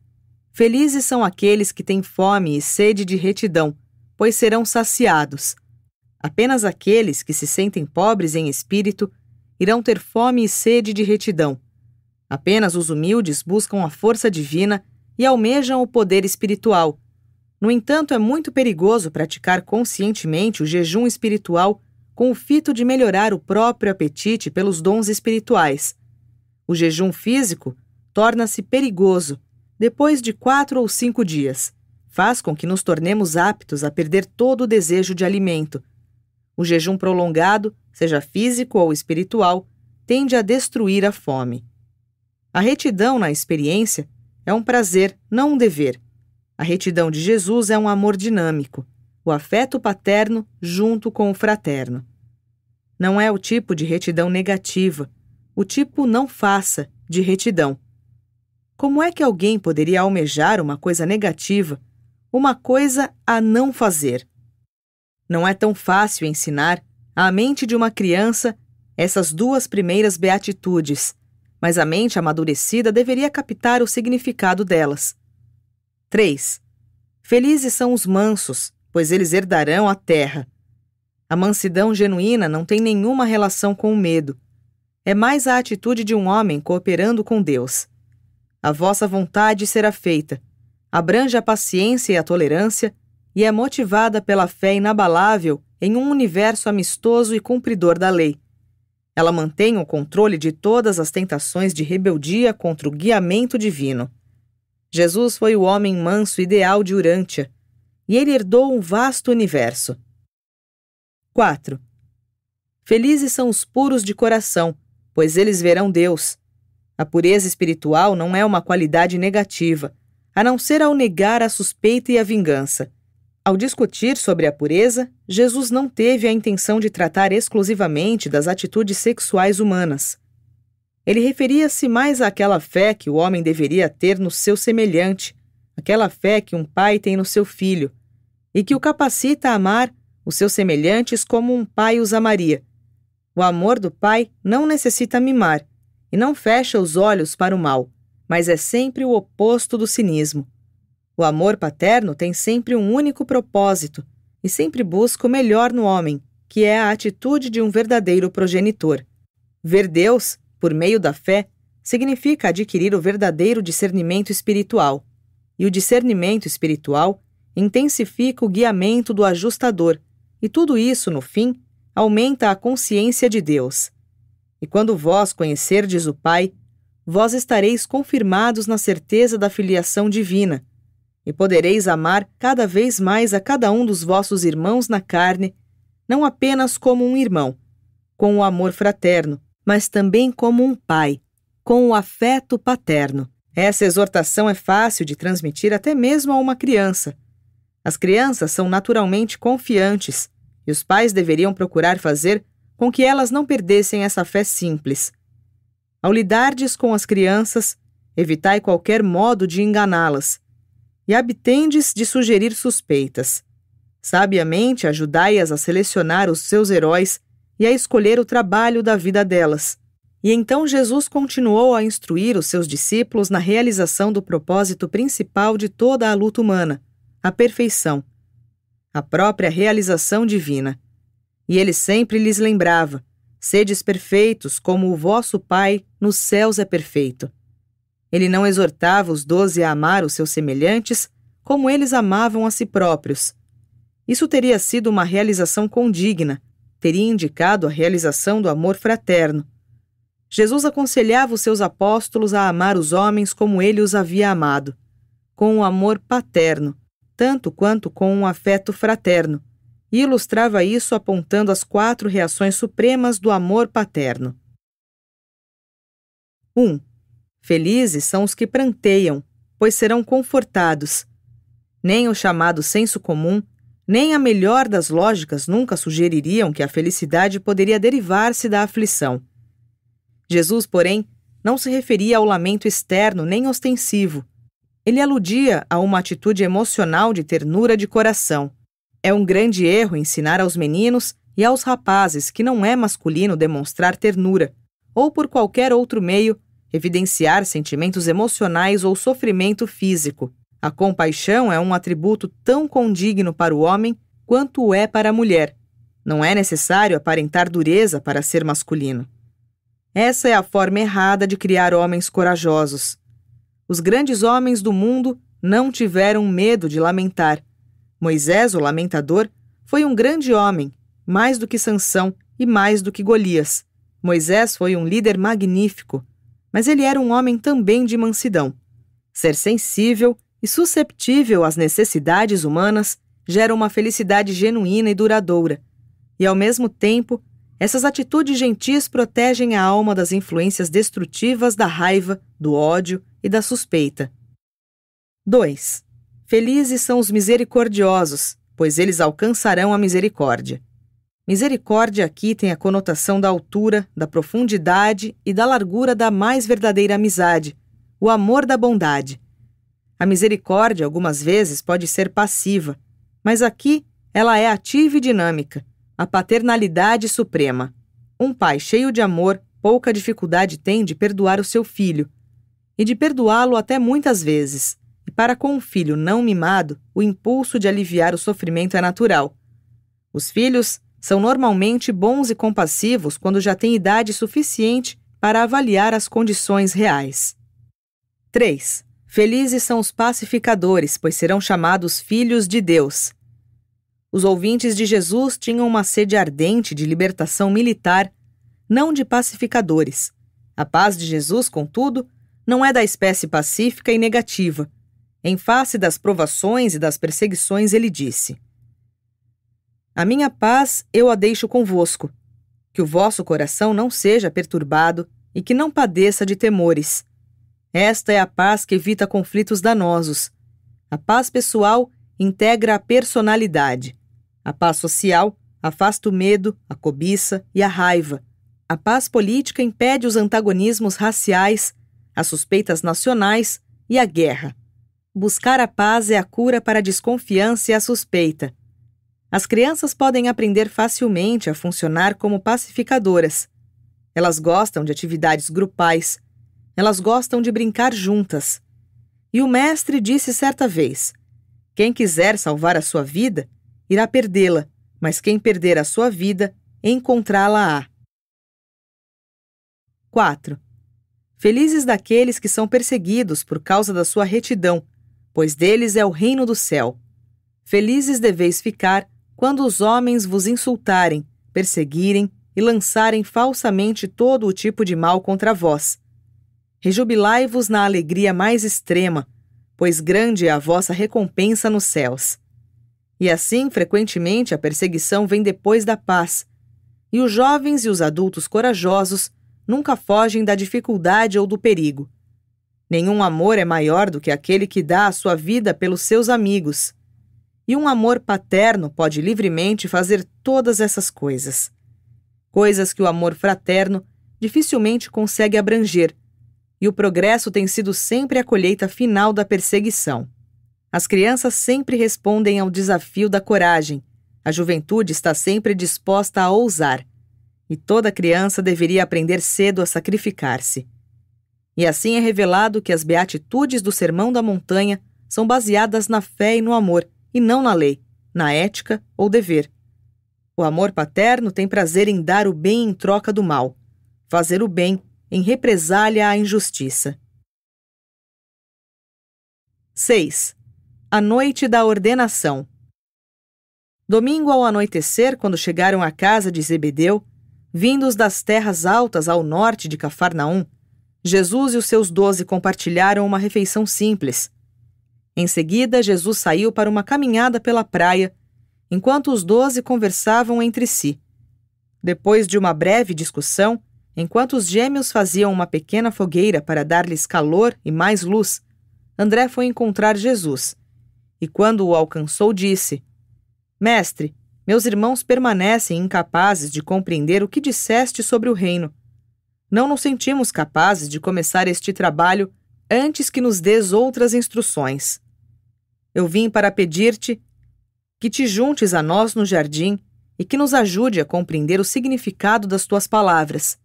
Felizes são aqueles que têm fome e sede de retidão, pois serão saciados. Apenas aqueles que se sentem pobres em espírito irão ter fome e sede de retidão. Apenas os humildes buscam a força divina e almejam o poder espiritual. No entanto, é muito perigoso praticar conscientemente o jejum espiritual com o fito de melhorar o próprio apetite pelos dons espirituais. O jejum físico torna-se perigoso depois de 4 ou 5 dias. Faz com que nos tornemos aptos a perder todo o desejo de alimento. O jejum prolongado, seja físico ou espiritual, tende a destruir a fome. A retidão na experiência é um prazer, não um dever. A retidão de Jesus é um amor dinâmico, o afeto paterno junto com o fraterno. Não é o tipo de retidão negativa, o tipo não faça de retidão. Como é que alguém poderia almejar uma coisa negativa, uma coisa a não fazer? Não é tão fácil ensinar à mente de uma criança essas 2 primeiras beatitudes, mas a mente amadurecida deveria captar o significado delas. 3. Felizes são os mansos, pois eles herdarão a terra. A mansidão genuína não tem nenhuma relação com o medo. É mais a atitude de um homem cooperando com Deus. A vossa vontade será feita. Abrange a paciência e a tolerância e é motivada pela fé inabalável em um universo amistoso e cumpridor da lei. Ela mantém o controle de todas as tentações de rebeldia contra o guiamento divino. Jesus foi o homem manso ideal de Urântia, e ele herdou um vasto universo. 4. Felizes são os puros de coração, pois eles verão Deus. A pureza espiritual não é uma qualidade negativa, a não ser ao negar a suspeita e a vingança. Ao discutir sobre a pureza, Jesus não teve a intenção de tratar exclusivamente das atitudes sexuais humanas. Ele referia-se mais àquela fé que o homem deveria ter no seu semelhante, aquela fé que um pai tem no seu filho, e que o capacita a amar os seus semelhantes como um pai os amaria. O amor do pai não necessita mimar, e não fecha os olhos para o mal, mas é sempre o oposto do cinismo. O amor paterno tem sempre um único propósito e sempre busca o melhor no homem, que é a atitude de um verdadeiro progenitor. Ver Deus, por meio da fé, significa adquirir o verdadeiro discernimento espiritual. E o discernimento espiritual intensifica o guiamento do ajustador, e tudo isso, no fim, aumenta a consciência de Deus. E quando vós conhecerdes o Pai, vós estareis confirmados na certeza da filiação divina, e podereis amar cada vez mais a cada um dos vossos irmãos na carne, não apenas como um irmão, com o amor fraterno, mas também como um pai, com o afeto paterno. Essa exortação é fácil de transmitir até mesmo a uma criança. As crianças são naturalmente confiantes, e os pais deveriam procurar fazer com que elas não perdessem essa fé simples. Ao lidardes com as crianças, evitai qualquer modo de enganá-las, e abtendes de sugerir suspeitas. Sabiamente ajudai-as a selecionar os seus heróis e a escolher o trabalho da vida delas. E então Jesus continuou a instruir os seus discípulos na realização do propósito principal de toda a luta humana, a perfeição, a própria realização divina. E ele sempre lhes lembrava: sedes perfeitos como o vosso Pai nos céus é perfeito. Ele não exortava os 12 a amar os seus semelhantes como eles amavam a si próprios. Isso teria sido uma realização condigna, teria indicado a realização do amor fraterno. Jesus aconselhava os seus apóstolos a amar os homens como ele os havia amado, com um amor paterno, tanto quanto com um afeto fraterno, e ilustrava isso apontando as 4 reações supremas do amor paterno. 1. Felizes são os que pranteiam, pois serão confortados. Nem o chamado senso comum, nem a melhor das lógicas nunca sugeririam que a felicidade poderia derivar-se da aflição. Jesus, porém, não se referia ao lamento externo nem ostensivo. Ele aludia a uma atitude emocional de ternura de coração. É um grande erro ensinar aos meninos e aos rapazes que não é masculino demonstrar ternura, ou por qualquer outro meio, evidenciar sentimentos emocionais ou sofrimento físico. A compaixão é um atributo tão condigno para o homem quanto o é para a mulher. Não é necessário aparentar dureza para ser masculino. Essa é a forma errada de criar homens corajosos. Os grandes homens do mundo não tiveram medo de lamentar. Moisés, o lamentador, foi um grande homem, mais do que Sansão e mais do que Golias. Moisés foi um líder magnífico, mas ele era um homem também de mansidão. Ser sensível e susceptível às necessidades humanas gera uma felicidade genuína e duradoura. E, ao mesmo tempo, essas atitudes gentis protegem a alma das influências destrutivas da raiva, do ódio e da suspeita. 2. Felizes são os misericordiosos, pois eles alcançarão a misericórdia. Misericórdia aqui tem a conotação da altura, da profundidade e da largura da mais verdadeira amizade, o amor da bondade. A misericórdia, algumas vezes, pode ser passiva, mas aqui ela é ativa e dinâmica, a paternalidade suprema. Um pai cheio de amor, pouca dificuldade tem de perdoar o seu filho, e de perdoá-lo até muitas vezes. E para com um filho não mimado, o impulso de aliviar o sofrimento é natural. Os filhos são normalmente bons e compassivos quando já têm idade suficiente para avaliar as condições reais. 3. Felizes são os pacificadores, pois serão chamados filhos de Deus. Os ouvintes de Jesus tinham uma sede ardente de libertação militar, não de pacificadores. A paz de Jesus, contudo, não é da espécie pacífica e negativa. Em face das provações e das perseguições, ele disse: A minha paz eu a deixo convosco, que o vosso coração não seja perturbado e que não padeça de temores. Esta é a paz que evita conflitos danosos. A paz pessoal integra a personalidade. A paz social afasta o medo, a cobiça e a raiva. A paz política impede os antagonismos raciais, as suspeitas nacionais e a guerra. Buscar a paz é a cura para a desconfiança e a suspeita. As crianças podem aprender facilmente a funcionar como pacificadoras. Elas gostam de atividades grupais. Elas gostam de brincar juntas. E o mestre disse certa vez: quem quiser salvar a sua vida, irá perdê-la, mas quem perder a sua vida, encontrá-la-á. 4. Felizes daqueles que são perseguidos por causa da sua retidão, pois deles é o reino do céu. Felizes deveis ficar quando os homens vos insultarem, perseguirem e lançarem falsamente todo o tipo de mal contra vós. Rejubilai-vos na alegria mais extrema, pois grande é a vossa recompensa nos céus. E assim, frequentemente, a perseguição vem depois da paz, e os jovens e os adultos corajosos nunca fogem da dificuldade ou do perigo. Nenhum amor é maior do que aquele que dá a sua vida pelos seus amigos. E um amor paterno pode livremente fazer todas essas coisas. Coisas que o amor fraterno dificilmente consegue abranger, e o progresso tem sido sempre a colheita final da perseguição. As crianças sempre respondem ao desafio da coragem, a juventude está sempre disposta a ousar, e toda criança deveria aprender cedo a sacrificar-se. E assim é revelado que as beatitudes do Sermão da Montanha são baseadas na fé e no amor, e não na lei, na ética ou dever. O amor paterno tem prazer em dar o bem em troca do mal, fazer o bem em represália à injustiça. 6. A noite da ordenação. Domingo ao anoitecer, quando chegaram à casa de Zebedeu, vindos das terras altas ao norte de Cafarnaum, Jesus e os seus 12 compartilharam uma refeição simples. Em seguida, Jesus saiu para uma caminhada pela praia, enquanto os 12 conversavam entre si. Depois de uma breve discussão, enquanto os gêmeos faziam uma pequena fogueira para dar-lhes calor e mais luz, André foi encontrar Jesus e quando o alcançou disse: Mestre, meus irmãos permanecem incapazes de compreender o que disseste sobre o reino. Não nos sentimos capazes de começar este trabalho antes que nos dês outras instruções. Eu vim para pedir-te que te juntes a nós no jardim e que nos ajude a compreender o significado das tuas palavras.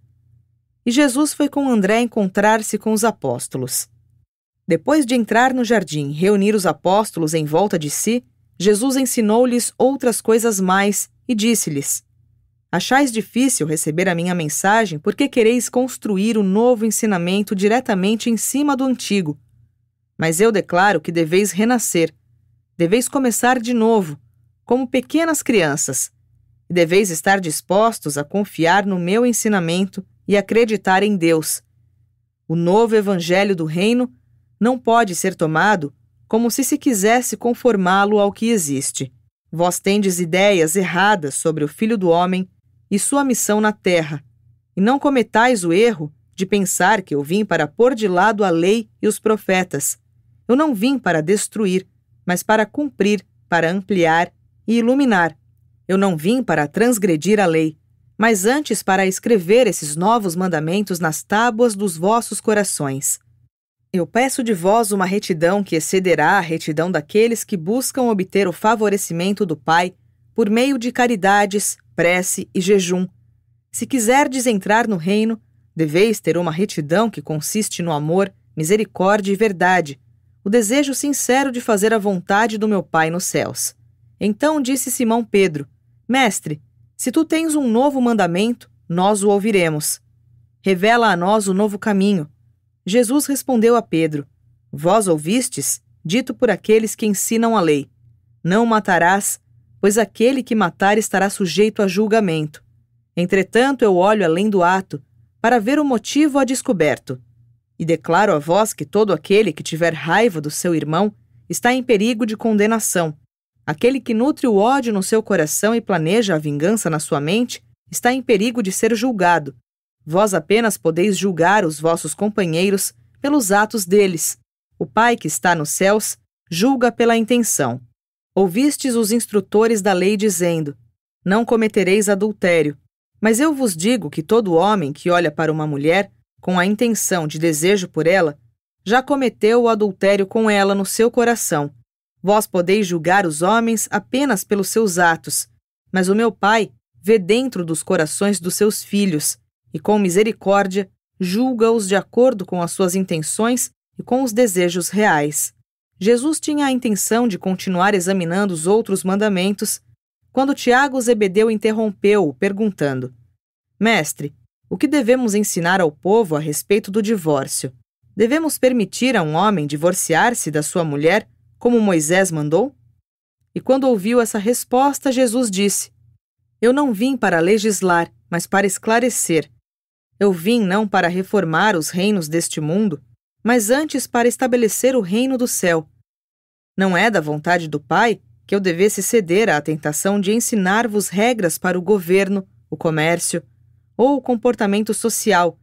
E Jesus foi com André encontrar-se com os apóstolos. Depois de entrar no jardim e reunir os apóstolos em volta de si, Jesus ensinou-lhes outras coisas mais e disse-lhes: Achais difícil receber a minha mensagem porque quereis construir o novo ensinamento diretamente em cima do antigo. Mas eu declaro que deveis renascer, deveis começar de novo, como pequenas crianças, e deveis estar dispostos a confiar no meu ensinamento e acreditar em Deus. O novo evangelho do reino não pode ser tomado como se quisesse conformá-lo ao que existe. Vós tendes ideias erradas sobre o Filho do Homem e sua missão na terra, e não cometais o erro de pensar que eu vim para pôr de lado a lei e os profetas. Eu não vim para destruir, mas para cumprir, para ampliar e iluminar. Eu não vim para transgredir a lei, mas antes para escrever esses novos mandamentos nas tábuas dos vossos corações. Eu peço de vós uma retidão que excederá a retidão daqueles que buscam obter o favorecimento do Pai por meio de caridades, prece e jejum. Se quiserdes entrar no reino, deveis ter uma retidão que consiste no amor, misericórdia e verdade, o desejo sincero de fazer a vontade do meu Pai nos céus. Então disse Simão Pedro: Mestre, se tu tens um novo mandamento, nós o ouviremos. Revela a nós o novo caminho. Jesus respondeu a Pedro: Vós ouvistes, dito por aqueles que ensinam a lei: Não matarás, pois aquele que matar estará sujeito a julgamento. Entretanto, eu olho além do ato, para ver o motivo a descoberto. E declaro a vós que todo aquele que tiver raiva do seu irmão está em perigo de condenação. Aquele que nutre o ódio no seu coração e planeja a vingança na sua mente está em perigo de ser julgado. Vós apenas podeis julgar os vossos companheiros pelos atos deles. O Pai que está nos céus julga pela intenção. Ouvistes os instrutores da lei dizendo: Não cometereis adultério. Mas eu vos digo que todo homem que olha para uma mulher com a intenção de desejo por ela, já cometeu o adultério com ela no seu coração. Vós podeis julgar os homens apenas pelos seus atos, mas o meu Pai vê dentro dos corações dos seus filhos, e com misericórdia julga-os de acordo com as suas intenções e com os desejos reais. Jesus tinha a intenção de continuar examinando os outros mandamentos, quando Tiago Zebedeu interrompeu-o, perguntando: Mestre, o que devemos ensinar ao povo a respeito do divórcio? Devemos permitir a um homem divorciar-se da sua mulher, como Moisés mandou? E quando ouviu essa resposta, Jesus disse: Eu não vim para legislar, mas para esclarecer. Eu vim não para reformar os reinos deste mundo, mas antes para estabelecer o reino do céu. Não é da vontade do Pai que eu devesse ceder à tentação de ensinar-vos regras para o governo, o comércio ou o comportamento social,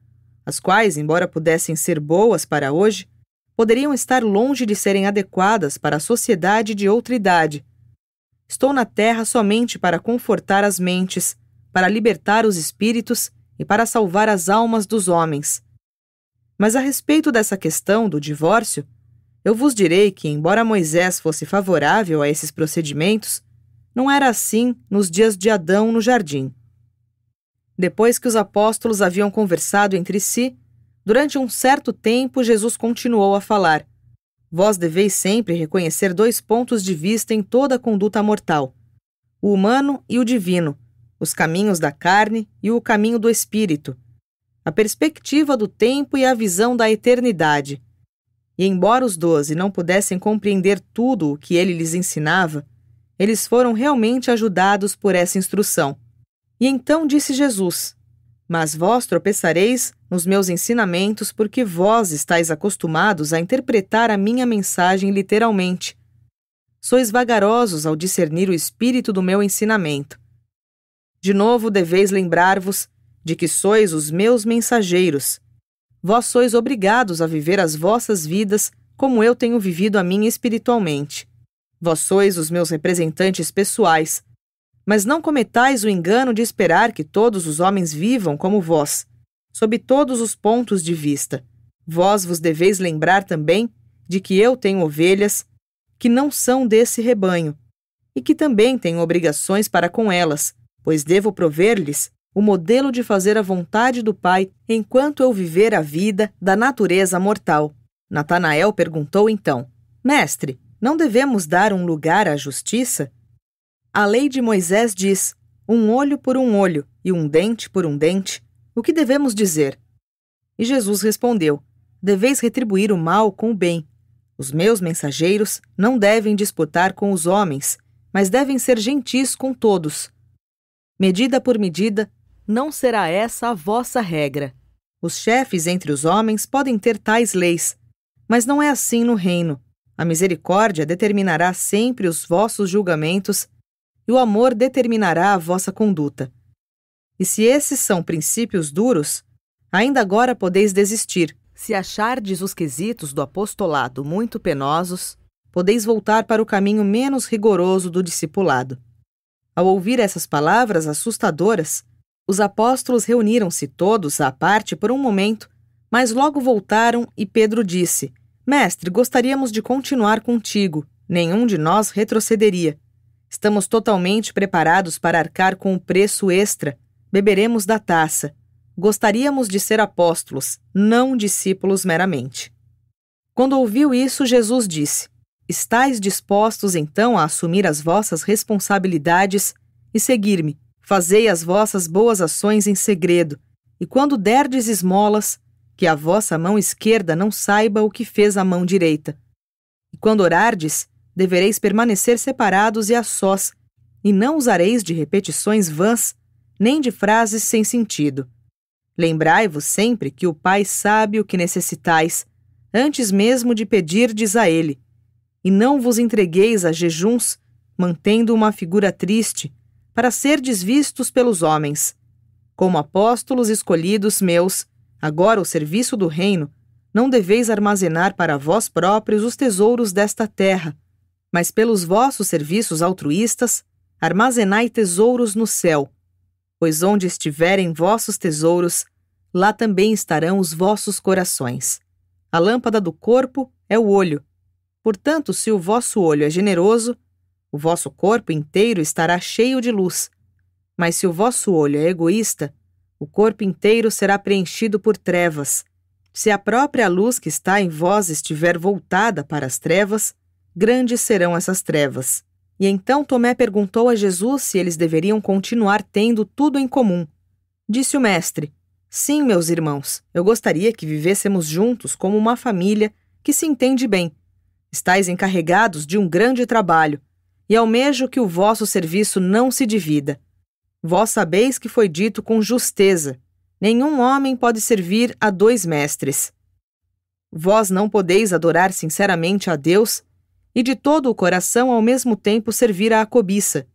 as quais, embora pudessem ser boas para hoje, poderiam estar longe de serem adequadas para a sociedade de outra idade. Estou na terra somente para confortar as mentes, para libertar os espíritos e para salvar as almas dos homens. Mas a respeito dessa questão do divórcio, eu vos direi que, embora Moisés fosse favorável a esses procedimentos, não era assim nos dias de Adão no jardim. Depois que os apóstolos haviam conversado entre si, durante um certo tempo Jesus continuou a falar: Vós deveis sempre reconhecer 2 pontos de vista em toda a conduta mortal: o humano e o divino, os caminhos da carne e o caminho do espírito, a perspectiva do tempo e a visão da eternidade. E embora os 12 não pudessem compreender tudo o que ele lhes ensinava, eles foram realmente ajudados por essa instrução. E então disse Jesus: Mas vós tropeçareis nos meus ensinamentos porque vós estáis acostumados a interpretar a minha mensagem literalmente. Sois vagarosos ao discernir o espírito do meu ensinamento. De novo deveis lembrar-vos de que sois os meus mensageiros. Vós sois obrigados a viver as vossas vidas como eu tenho vivido a minha espiritualmente. Vós sois os meus representantes pessoais, mas não cometais o engano de esperar que todos os homens vivam como vós, sob todos os pontos de vista. Vós vos deveis lembrar também de que eu tenho ovelhas que não são desse rebanho, e que também tenho obrigações para com elas, pois devo prover-lhes o modelo de fazer a vontade do Pai enquanto eu viver a vida da natureza mortal. Natanael perguntou então: Mestre, não devemos dar um lugar à justiça? A lei de Moisés diz: um olho por um olho e um dente por um dente. O que devemos dizer? E Jesus respondeu: deveis retribuir o mal com o bem. Os meus mensageiros não devem disputar com os homens, mas devem ser gentis com todos. Medida por medida, não será essa a vossa regra. Os chefes entre os homens podem ter tais leis, mas não é assim no reino. A misericórdia determinará sempre os vossos julgamentos e o amor determinará a vossa conduta. E se esses são princípios duros, ainda agora podeis desistir. Se achardes os quesitos do apostolado muito penosos, podeis voltar para o caminho menos rigoroso do discipulado. Ao ouvir essas palavras assustadoras, os apóstolos reuniram-se todos à parte por um momento, mas logo voltaram e Pedro disse: Mestre, gostaríamos de continuar contigo. Nenhum de nós retrocederia. Estamos totalmente preparados para arcar com o preço extra. Beberemos da taça. Gostaríamos de ser apóstolos, não discípulos meramente. Quando ouviu isso, Jesus disse: Estais dispostos então a assumir as vossas responsabilidades e seguir-me? Fazei as vossas boas ações em segredo, e quando derdes esmolas, que a vossa mão esquerda não saiba o que fez a mão direita. E quando orardes, devereis permanecer separados e a sós, e não usareis de repetições vãs, nem de frases sem sentido. Lembrai-vos sempre que o Pai sabe o que necessitais, antes mesmo de pedirdes a Ele, e não vos entregueis a jejuns, mantendo uma figura triste, para serdes vistos pelos homens. Como apóstolos escolhidos meus, agora o serviço do reino, não deveis armazenar para vós próprios os tesouros desta terra, mas pelos vossos serviços altruístas, armazenai tesouros no céu, pois onde estiverem vossos tesouros, lá também estarão os vossos corações. A lâmpada do corpo é o olho. Portanto, se o vosso olho é generoso, o vosso corpo inteiro estará cheio de luz. Mas se o vosso olho é egoísta, o corpo inteiro será preenchido por trevas. Se a própria luz que está em vós estiver voltada para as trevas, grandes serão essas trevas. E então Tomé perguntou a Jesus se eles deveriam continuar tendo tudo em comum. Disse o mestre: Sim, meus irmãos, eu gostaria que vivêssemos juntos como uma família que se entende bem. Estais encarregados de um grande trabalho, e almejo que o vosso serviço não se divida. Vós sabeis que foi dito com justeza: nenhum homem pode servir a dois mestres. Vós não podeis adorar sinceramente a Deus e de todo o coração ao mesmo tempo servir à cobiça.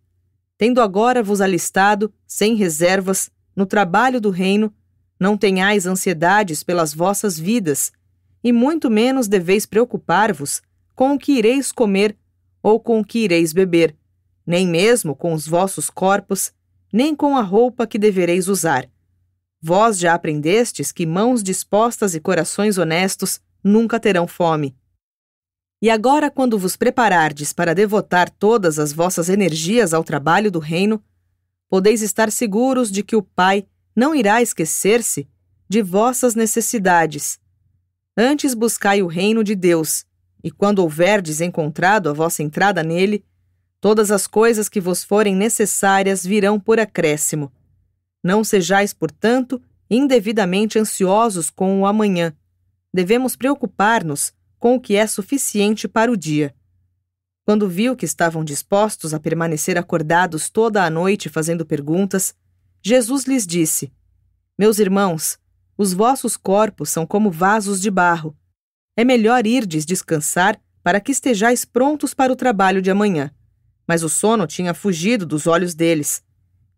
Tendo agora vos alistado, sem reservas, no trabalho do reino, não tenhais ansiedades pelas vossas vidas, e muito menos deveis preocupar-vos com o que ireis comer ou com o que ireis beber, nem mesmo com os vossos corpos, nem com a roupa que devereis usar. Vós já aprendestes que mãos dispostas e corações honestos nunca terão fome. E agora, quando vos preparardes para devotar todas as vossas energias ao trabalho do reino, podeis estar seguros de que o Pai não irá esquecer-se de vossas necessidades. Antes buscai o reino de Deus, e quando houverdes encontrado a vossa entrada nele, todas as coisas que vos forem necessárias virão por acréscimo. Não sejais, portanto, indevidamente ansiosos com o amanhã. Devemos preocupar-nos com o que é suficiente para o dia. Quando viu que estavam dispostos a permanecer acordados toda a noite fazendo perguntas, Jesus lhes disse: Meus irmãos, os vossos corpos são como vasos de barro. É melhor irdes descansar para que estejais prontos para o trabalho de amanhã. Mas o sono tinha fugido dos olhos deles.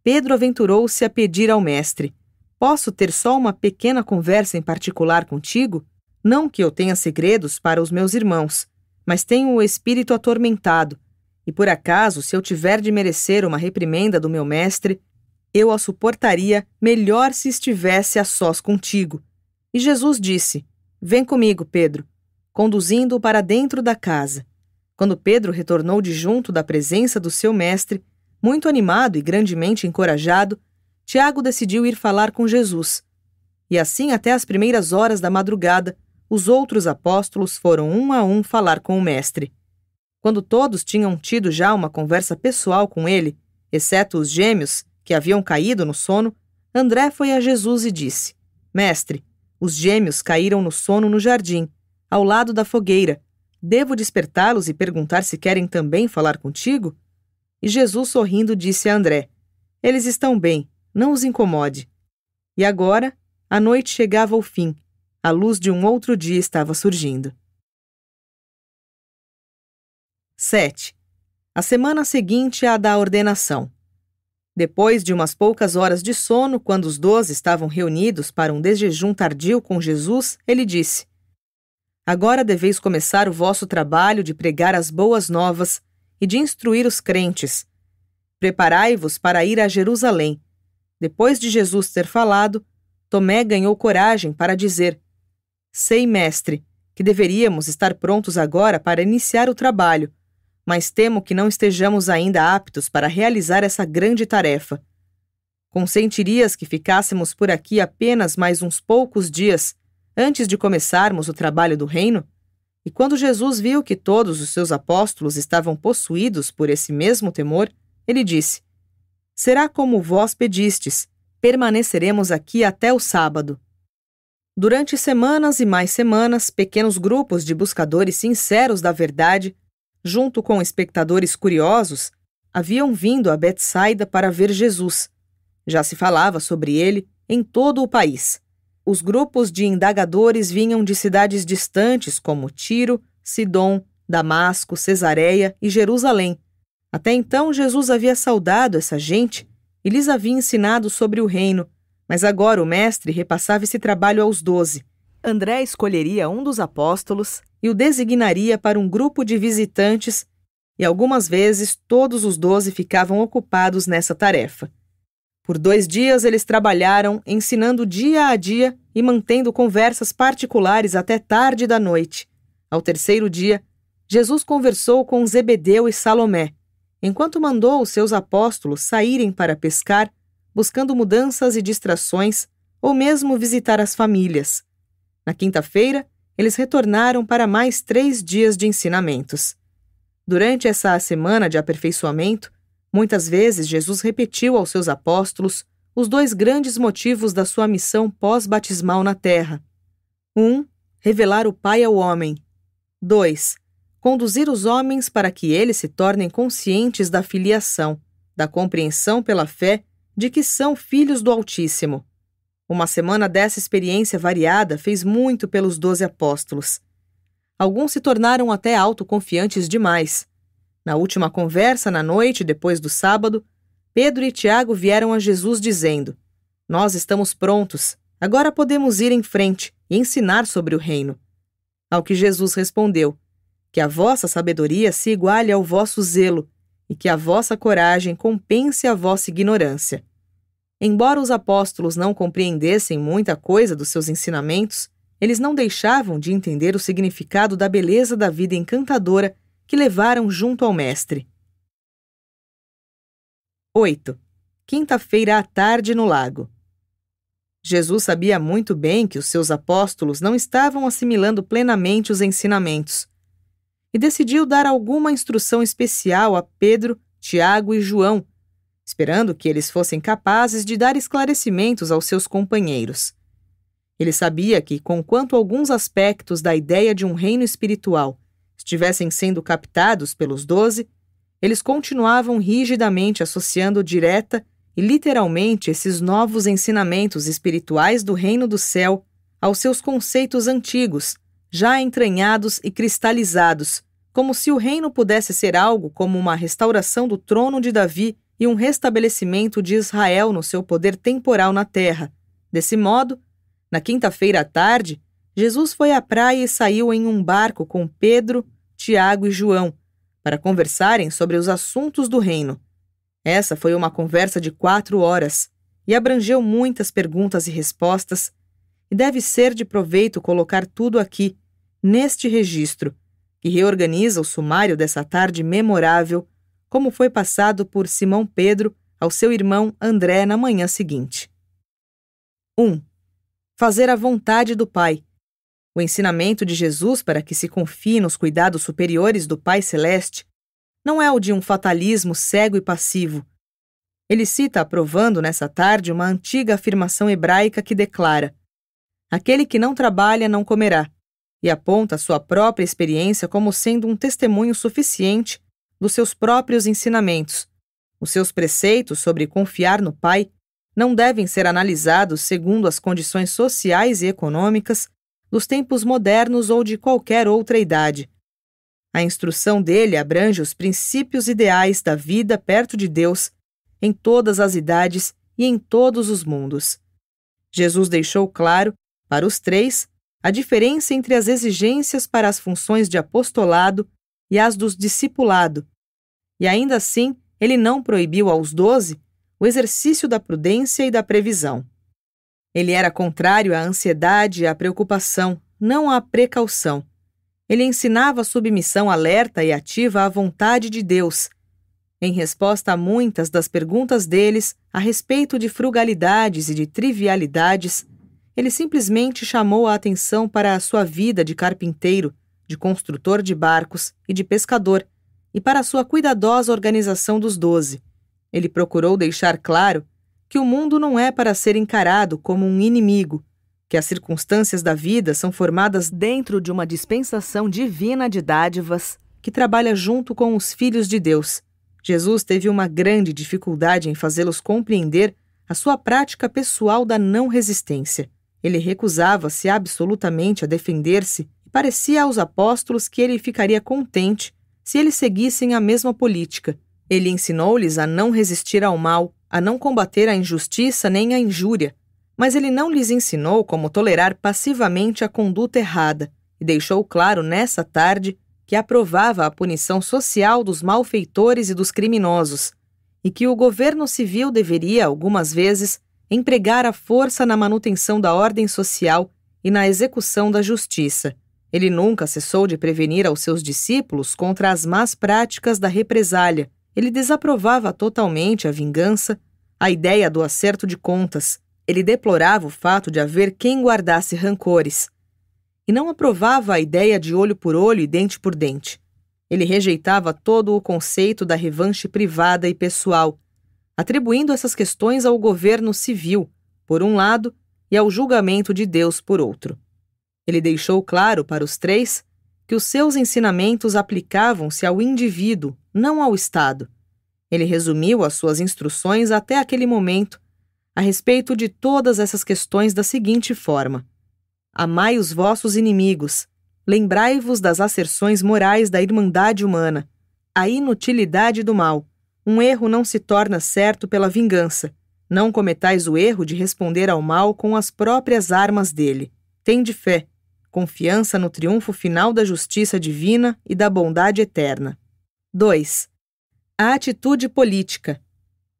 Pedro aventurou-se a pedir ao mestre: Posso ter só uma pequena conversa em particular contigo? Não que eu tenha segredos para os meus irmãos, mas tenho o espírito atormentado, E por acaso, se eu tiver de merecer uma reprimenda do meu mestre, eu a suportaria melhor se estivesse a sós contigo. E Jesus disse: Vem comigo, Pedro, conduzindo-o para dentro da casa. Quando Pedro retornou de junto da presença do seu mestre, muito animado e grandemente encorajado, Tiago decidiu ir falar com Jesus. E assim, até as primeiras horas da madrugada, os outros apóstolos foram um a um falar com o mestre. Quando todos tinham tido já uma conversa pessoal com ele, exceto os gêmeos, que haviam caído no sono, André foi a Jesus e disse: Mestre, os gêmeos caíram no sono no jardim, ao lado da fogueira. Devo despertá-los e perguntar se querem também falar contigo? E Jesus, sorrindo, disse a André: Eles estão bem, não os incomode. E agora, a noite chegava ao fim. A luz de um outro dia estava surgindo. 7. A semana seguinte à da ordenação. Depois de umas poucas horas de sono, quando os 12 estavam reunidos para um desjejum tardio com Jesus, ele disse: Agora deveis começar o vosso trabalho de pregar as boas novas e de instruir os crentes. Preparai-vos para ir a Jerusalém. Depois de Jesus ter falado, Tomé ganhou coragem para dizer: Sei, mestre, que deveríamos estar prontos agora para iniciar o trabalho, mas temo que não estejamos ainda aptos para realizar essa grande tarefa. Consentirias que ficássemos por aqui apenas mais uns poucos dias antes de começarmos o trabalho do reino? E quando Jesus viu que todos os seus apóstolos estavam possuídos por esse mesmo temor, ele disse: Será como vós pedistes, permaneceremos aqui até o sábado. Durante semanas e mais semanas, pequenos grupos de buscadores sinceros da verdade, junto com espectadores curiosos, haviam vindo a Betsaida para ver Jesus. Já se falava sobre ele em todo o país. Os grupos de indagadores vinham de cidades distantes como Tiro, Sidom, Damasco, Cesareia e Jerusalém. Até então, Jesus havia saudado essa gente e lhes havia ensinado sobre o reino, mas agora o mestre repassava esse trabalho aos 12. André escolheria um dos apóstolos e o designaria para um grupo de visitantes, e algumas vezes todos os 12 ficavam ocupados nessa tarefa. Por 2 dias eles trabalharam, ensinando dia a dia e mantendo conversas particulares até tarde da noite. Ao terceiro dia, Jesus conversou com Zebedeu e Salomé, enquanto mandou os seus apóstolos saírem para pescar, buscando mudanças e distrações, ou mesmo visitar as famílias. Na quinta-feira, eles retornaram para mais 3 dias de ensinamentos. Durante essa semana de aperfeiçoamento, muitas vezes Jesus repetiu aos seus apóstolos os 2 grandes motivos da sua missão pós-batismal na terra. 1. Revelar o Pai ao homem. 2. Conduzir os homens para que eles se tornem conscientes da filiação, da compreensão pela fé de que são filhos do Altíssimo. Uma semana dessa experiência variada fez muito pelos 12 apóstolos. Alguns se tornaram até autoconfiantes demais. Na última conversa, na noite depois do sábado, Pedro e Tiago vieram a Jesus dizendo: Nós estamos prontos, agora podemos ir em frente e ensinar sobre o reino. Ao que Jesus respondeu: Que a vossa sabedoria se iguale ao vosso zelo, e que a vossa coragem compense a vossa ignorância. Embora os apóstolos não compreendessem muita coisa dos seus ensinamentos, eles não deixavam de entender o significado da beleza da vida encantadora que levaram junto ao Mestre. 8. Quinta-feira à tarde no lago. Jesus sabia muito bem que os seus apóstolos não estavam assimilando plenamente os ensinamentos, e decidiu dar alguma instrução especial a Pedro, Tiago e João, esperando que eles fossem capazes de dar esclarecimentos aos seus companheiros. Ele sabia que, conquanto alguns aspectos da ideia de um reino espiritual estivessem sendo captados pelos 12, eles continuavam rigidamente associando direta e literalmente esses novos ensinamentos espirituais do reino do céu aos seus conceitos antigos, já entranhados e cristalizados, como se o reino pudesse ser algo como uma restauração do trono de Davi e um restabelecimento de Israel no seu poder temporal na terra. Desse modo, na quinta-feira à tarde, Jesus foi à praia e saiu em um barco com Pedro, Tiago e João, para conversarem sobre os assuntos do reino. Essa foi uma conversa de 4 horas e abrangeu muitas perguntas e respostas, e deve ser de proveito colocar tudo aqui, neste registro, que reorganiza o sumário dessa tarde memorável, como foi passado por Simão Pedro ao seu irmão André na manhã seguinte. 1. Fazer a vontade do Pai. O ensinamento de Jesus para que se confie nos cuidados superiores do Pai Celeste não é o de um fatalismo cego e passivo. Ele cita aprovando nessa tarde uma antiga afirmação hebraica que declara: aquele que não trabalha não comerá, e aponta sua própria experiência como sendo um testemunho suficiente dos seus próprios ensinamentos. Os seus preceitos sobre confiar no Pai não devem ser analisados segundo as condições sociais e econômicas dos tempos modernos ou de qualquer outra idade. A instrução dele abrange os princípios ideais da vida perto de Deus, em todas as idades e em todos os mundos. Jesus deixou claro, para os 3, a diferença entre as exigências para as funções de apostolado e as dos discipulado, e ainda assim ele não proibiu aos 12 o exercício da prudência e da previsão. Ele era contrário à ansiedade e à preocupação, não à precaução. Ele ensinava a submissão alerta e ativa à vontade de Deus. Em resposta a muitas das perguntas deles a respeito de frugalidades e de trivialidades, ele simplesmente chamou a atenção para a sua vida de carpinteiro, de construtor de barcos e de pescador, e para a sua cuidadosa organização dos 12. Ele procurou deixar claro que o mundo não é para ser encarado como um inimigo, que as circunstâncias da vida são formadas dentro de uma dispensação divina de dádivas que trabalha junto com os filhos de Deus. Jesus teve uma grande dificuldade em fazê-los compreender a sua prática pessoal da não-resistência. Ele recusava-se absolutamente a defender-se e parecia aos apóstolos que ele ficaria contente se eles seguissem a mesma política. Ele ensinou-lhes a não resistir ao mal, a não combater a injustiça nem a injúria, mas ele não lhes ensinou como tolerar passivamente a conduta errada e deixou claro nessa tarde que aprovava a punição social dos malfeitores e dos criminosos e que o governo civil deveria, algumas vezes, empregar a força na manutenção da ordem social e na execução da justiça. Ele nunca cessou de prevenir aos seus discípulos contra as más práticas da represália. Ele desaprovava totalmente a vingança, a ideia do acerto de contas. Ele deplorava o fato de haver quem guardasse rancores. E não aprovava a ideia de olho por olho e dente por dente. Ele rejeitava todo o conceito da revanche privada e pessoal, atribuindo essas questões ao governo civil, por um lado, e ao julgamento de Deus, por outro. Ele deixou claro para os 3 que os seus ensinamentos aplicavam-se ao indivíduo, não ao Estado. Ele resumiu as suas instruções até aquele momento a respeito de todas essas questões da seguinte forma: amai os vossos inimigos, lembrai-vos das asserções morais da irmandade humana, a inutilidade do mal. Um erro não se torna certo pela vingança. Não cometais o erro de responder ao mal com as próprias armas dele. Tende fé, confiança no triunfo final da justiça divina e da bondade eterna. 2. A atitude política.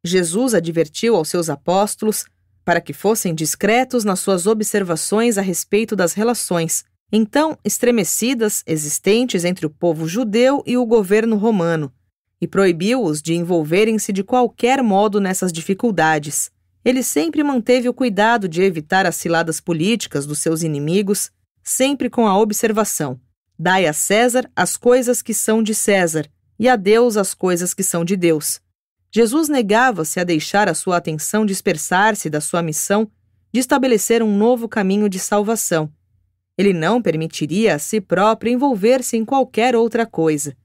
Jesus advertiu aos seus apóstolos para que fossem discretos nas suas observações a respeito das relações, então estremecidas, existentes entre o povo judeu e o governo romano, e proibiu-os de envolverem-se de qualquer modo nessas dificuldades. Ele sempre manteve o cuidado de evitar as ciladas políticas dos seus inimigos, sempre com a observação: dai a César as coisas que são de César, e a Deus as coisas que são de Deus. Jesus negava-se a deixar a sua atenção dispersar-se da sua missão de estabelecer um novo caminho de salvação. Ele não permitiria a si próprio envolver-se em qualquer outra coisa.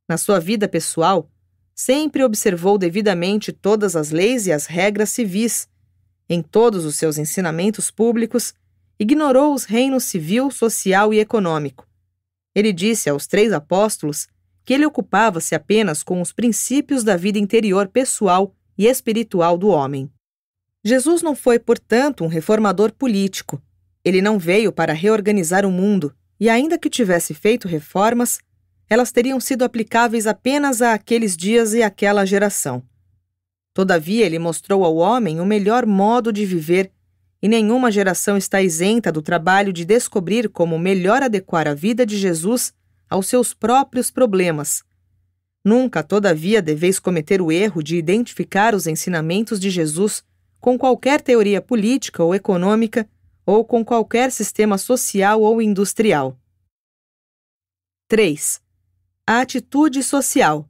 Na sua vida pessoal, sempre observou devidamente todas as leis e as regras civis. Em todos os seus ensinamentos públicos, ignorou os reinos civil, social e econômico. Ele disse aos 3 apóstolos que ele ocupava-se apenas com os princípios da vida interior pessoal e espiritual do homem. Jesus não foi, portanto, um reformador político. Ele não veio para reorganizar o mundo, e ainda que tivesse feito reformas, elas teriam sido aplicáveis apenas a aqueles dias e àquela geração. Todavia, ele mostrou ao homem o melhor modo de viver, e nenhuma geração está isenta do trabalho de descobrir como melhor adequar a vida de Jesus aos seus próprios problemas. Nunca, todavia, deveis cometer o erro de identificar os ensinamentos de Jesus com qualquer teoria política ou econômica ou com qualquer sistema social ou industrial. 3. A atitude social.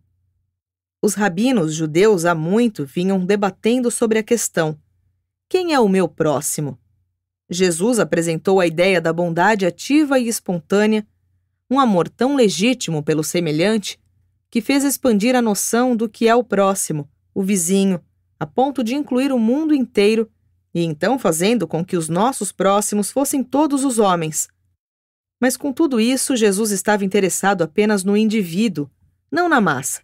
Os rabinos judeus há muito vinham debatendo sobre a questão: quem é o meu próximo? Jesus apresentou a ideia da bondade ativa e espontânea, um amor tão legítimo pelo semelhante, que fez expandir a noção do que é o próximo, o vizinho, a ponto de incluir o mundo inteiro, e então fazendo com que os nossos próximos fossem todos os homens. Mas com tudo isso, Jesus estava interessado apenas no indivíduo, não na massa.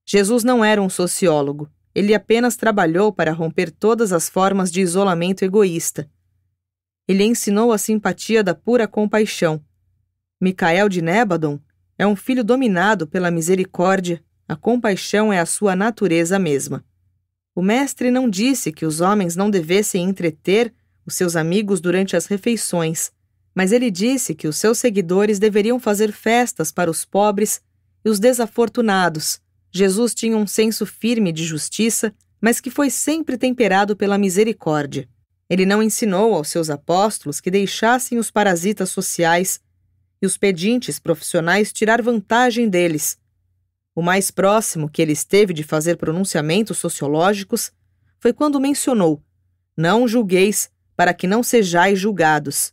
Jesus não era um sociólogo, ele apenas trabalhou para romper todas as formas de isolamento egoísta. Ele ensinou a simpatia da pura compaixão. Micael de Nébadon é um filho dominado pela misericórdia, a compaixão é a sua natureza mesma. O mestre não disse que os homens não devessem entreter os seus amigos durante as refeições, mas ele disse que os seus seguidores deveriam fazer festas para os pobres e os desafortunados. Jesus tinha um senso firme de justiça, mas que foi sempre temperado pela misericórdia. Ele não ensinou aos seus apóstolos que deixassem os parasitas sociais e os pedintes profissionais tirar vantagem deles. O mais próximo que ele esteve de fazer pronunciamentos sociológicos foi quando mencionou: não julgueis, para que não sejais julgados.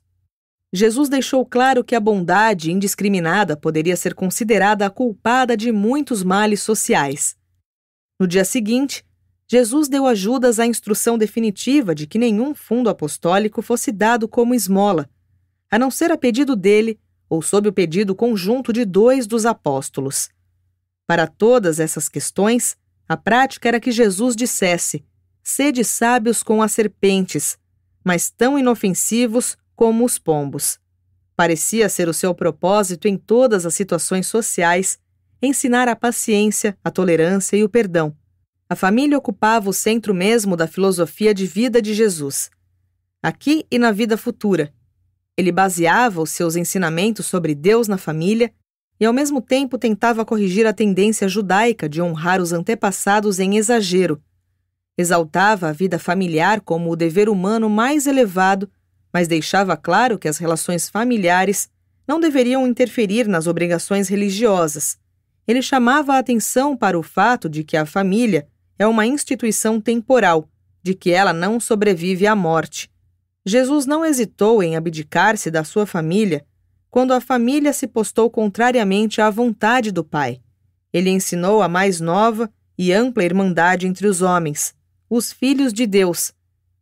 Jesus deixou claro que a bondade indiscriminada poderia ser considerada a culpada de muitos males sociais. No dia seguinte, Jesus deu a Judas a instrução definitiva de que nenhum fundo apostólico fosse dado como esmola, a não ser a pedido dele ou sob o pedido conjunto de 2 dos apóstolos. Para todas essas questões, a prática era que Jesus dissesse: sede sábios com as serpentes, mas tão inofensivos como os pombos. Parecia ser o seu propósito em todas as situações sociais ensinar a paciência, a tolerância e o perdão. A família ocupava o centro mesmo da filosofia de vida de Jesus. Aqui e na vida futura, ele baseava os seus ensinamentos sobre Deus na família e ao mesmo tempo tentava corrigir a tendência judaica de honrar os antepassados em exagero. Exaltava a vida familiar como o dever humano mais elevado, mas deixava claro que as relações familiares não deveriam interferir nas obrigações religiosas. Ele chamava a atenção para o fato de que a família é uma instituição temporal, de que ela não sobrevive à morte. Jesus não hesitou em abdicar-se da sua família quando a família se postou contrariamente à vontade do Pai. Ele ensinou a mais nova e ampla irmandade entre os homens, os filhos de Deus.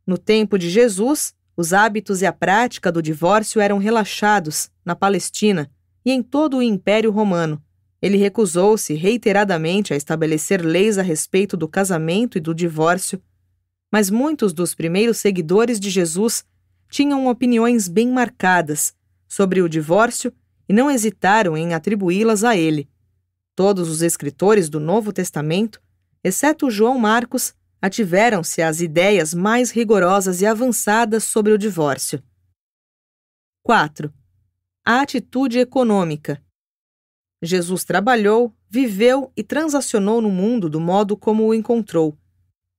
No tempo de Jesus, os hábitos e a prática do divórcio eram relaxados na Palestina e em todo o Império Romano. Ele recusou-se reiteradamente a estabelecer leis a respeito do casamento e do divórcio, mas muitos dos primeiros seguidores de Jesus tinham opiniões bem marcadas sobre o divórcio e não hesitaram em atribuí-las a ele. Todos os escritores do Novo Testamento, exceto João Marcos, ativeram-se às ideias mais rigorosas e avançadas sobre o divórcio. 4. A atitude econômica. Jesus trabalhou, viveu e transacionou no mundo do modo como o encontrou.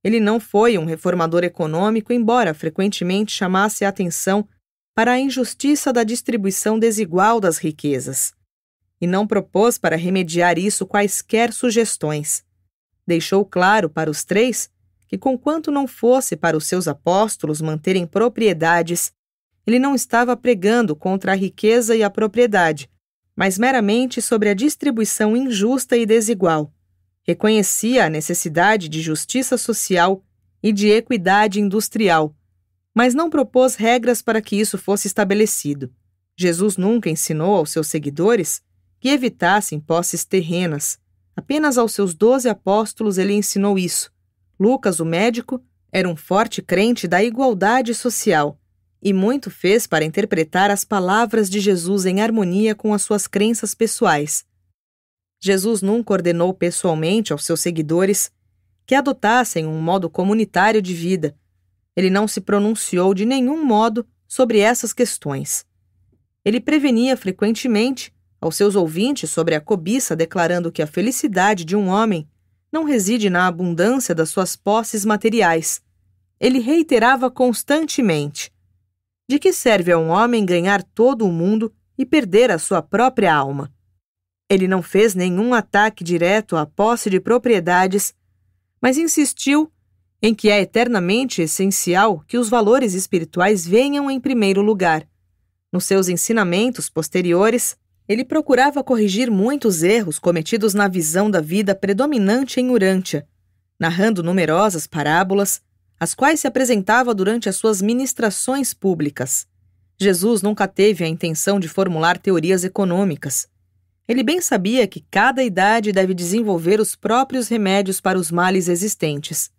Ele não foi um reformador econômico, embora frequentemente chamasse a atenção para a injustiça da distribuição desigual das riquezas. E não propôs para remediar isso quaisquer sugestões. Deixou claro para os 3 que, conquanto não fosse para os seus apóstolos manterem propriedades, ele não estava pregando contra a riqueza e a propriedade, mas meramente sobre a distribuição injusta e desigual. Reconhecia a necessidade de justiça social e de equidade industrial, mas não propôs regras para que isso fosse estabelecido. Jesus nunca ensinou aos seus seguidores que evitassem posses terrenas. Apenas aos seus 12 apóstolos ele ensinou isso. Lucas, o médico, era um forte crente da igualdade social e muito fez para interpretar as palavras de Jesus em harmonia com as suas crenças pessoais. Jesus nunca ordenou pessoalmente aos seus seguidores que adotassem um modo comunitário de vida. Ele não se pronunciou de nenhum modo sobre essas questões. Ele prevenia frequentemente aos seus ouvintes sobre a cobiça, declarando que a felicidade de um homem não reside na abundância das suas posses materiais. Ele reiterava constantemente: de que serve a um homem ganhar todo o mundo e perder a sua própria alma? Ele não fez nenhum ataque direto à posse de propriedades, mas insistiu em que é eternamente essencial que os valores espirituais venham em primeiro lugar. Nos seus ensinamentos posteriores, ele procurava corrigir muitos erros cometidos na visão da vida predominante em Urântia, narrando numerosas parábolas, as quais se apresentava durante as suas ministrações públicas. Jesus nunca teve a intenção de formular teorias econômicas. Ele bem sabia que cada idade deve desenvolver os próprios remédios para os males existentes.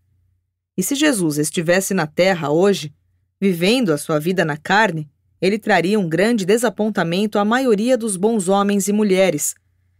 E se Jesus estivesse na Terra hoje, vivendo a sua vida na carne, ele traria um grande desapontamento à maioria dos bons homens e mulheres,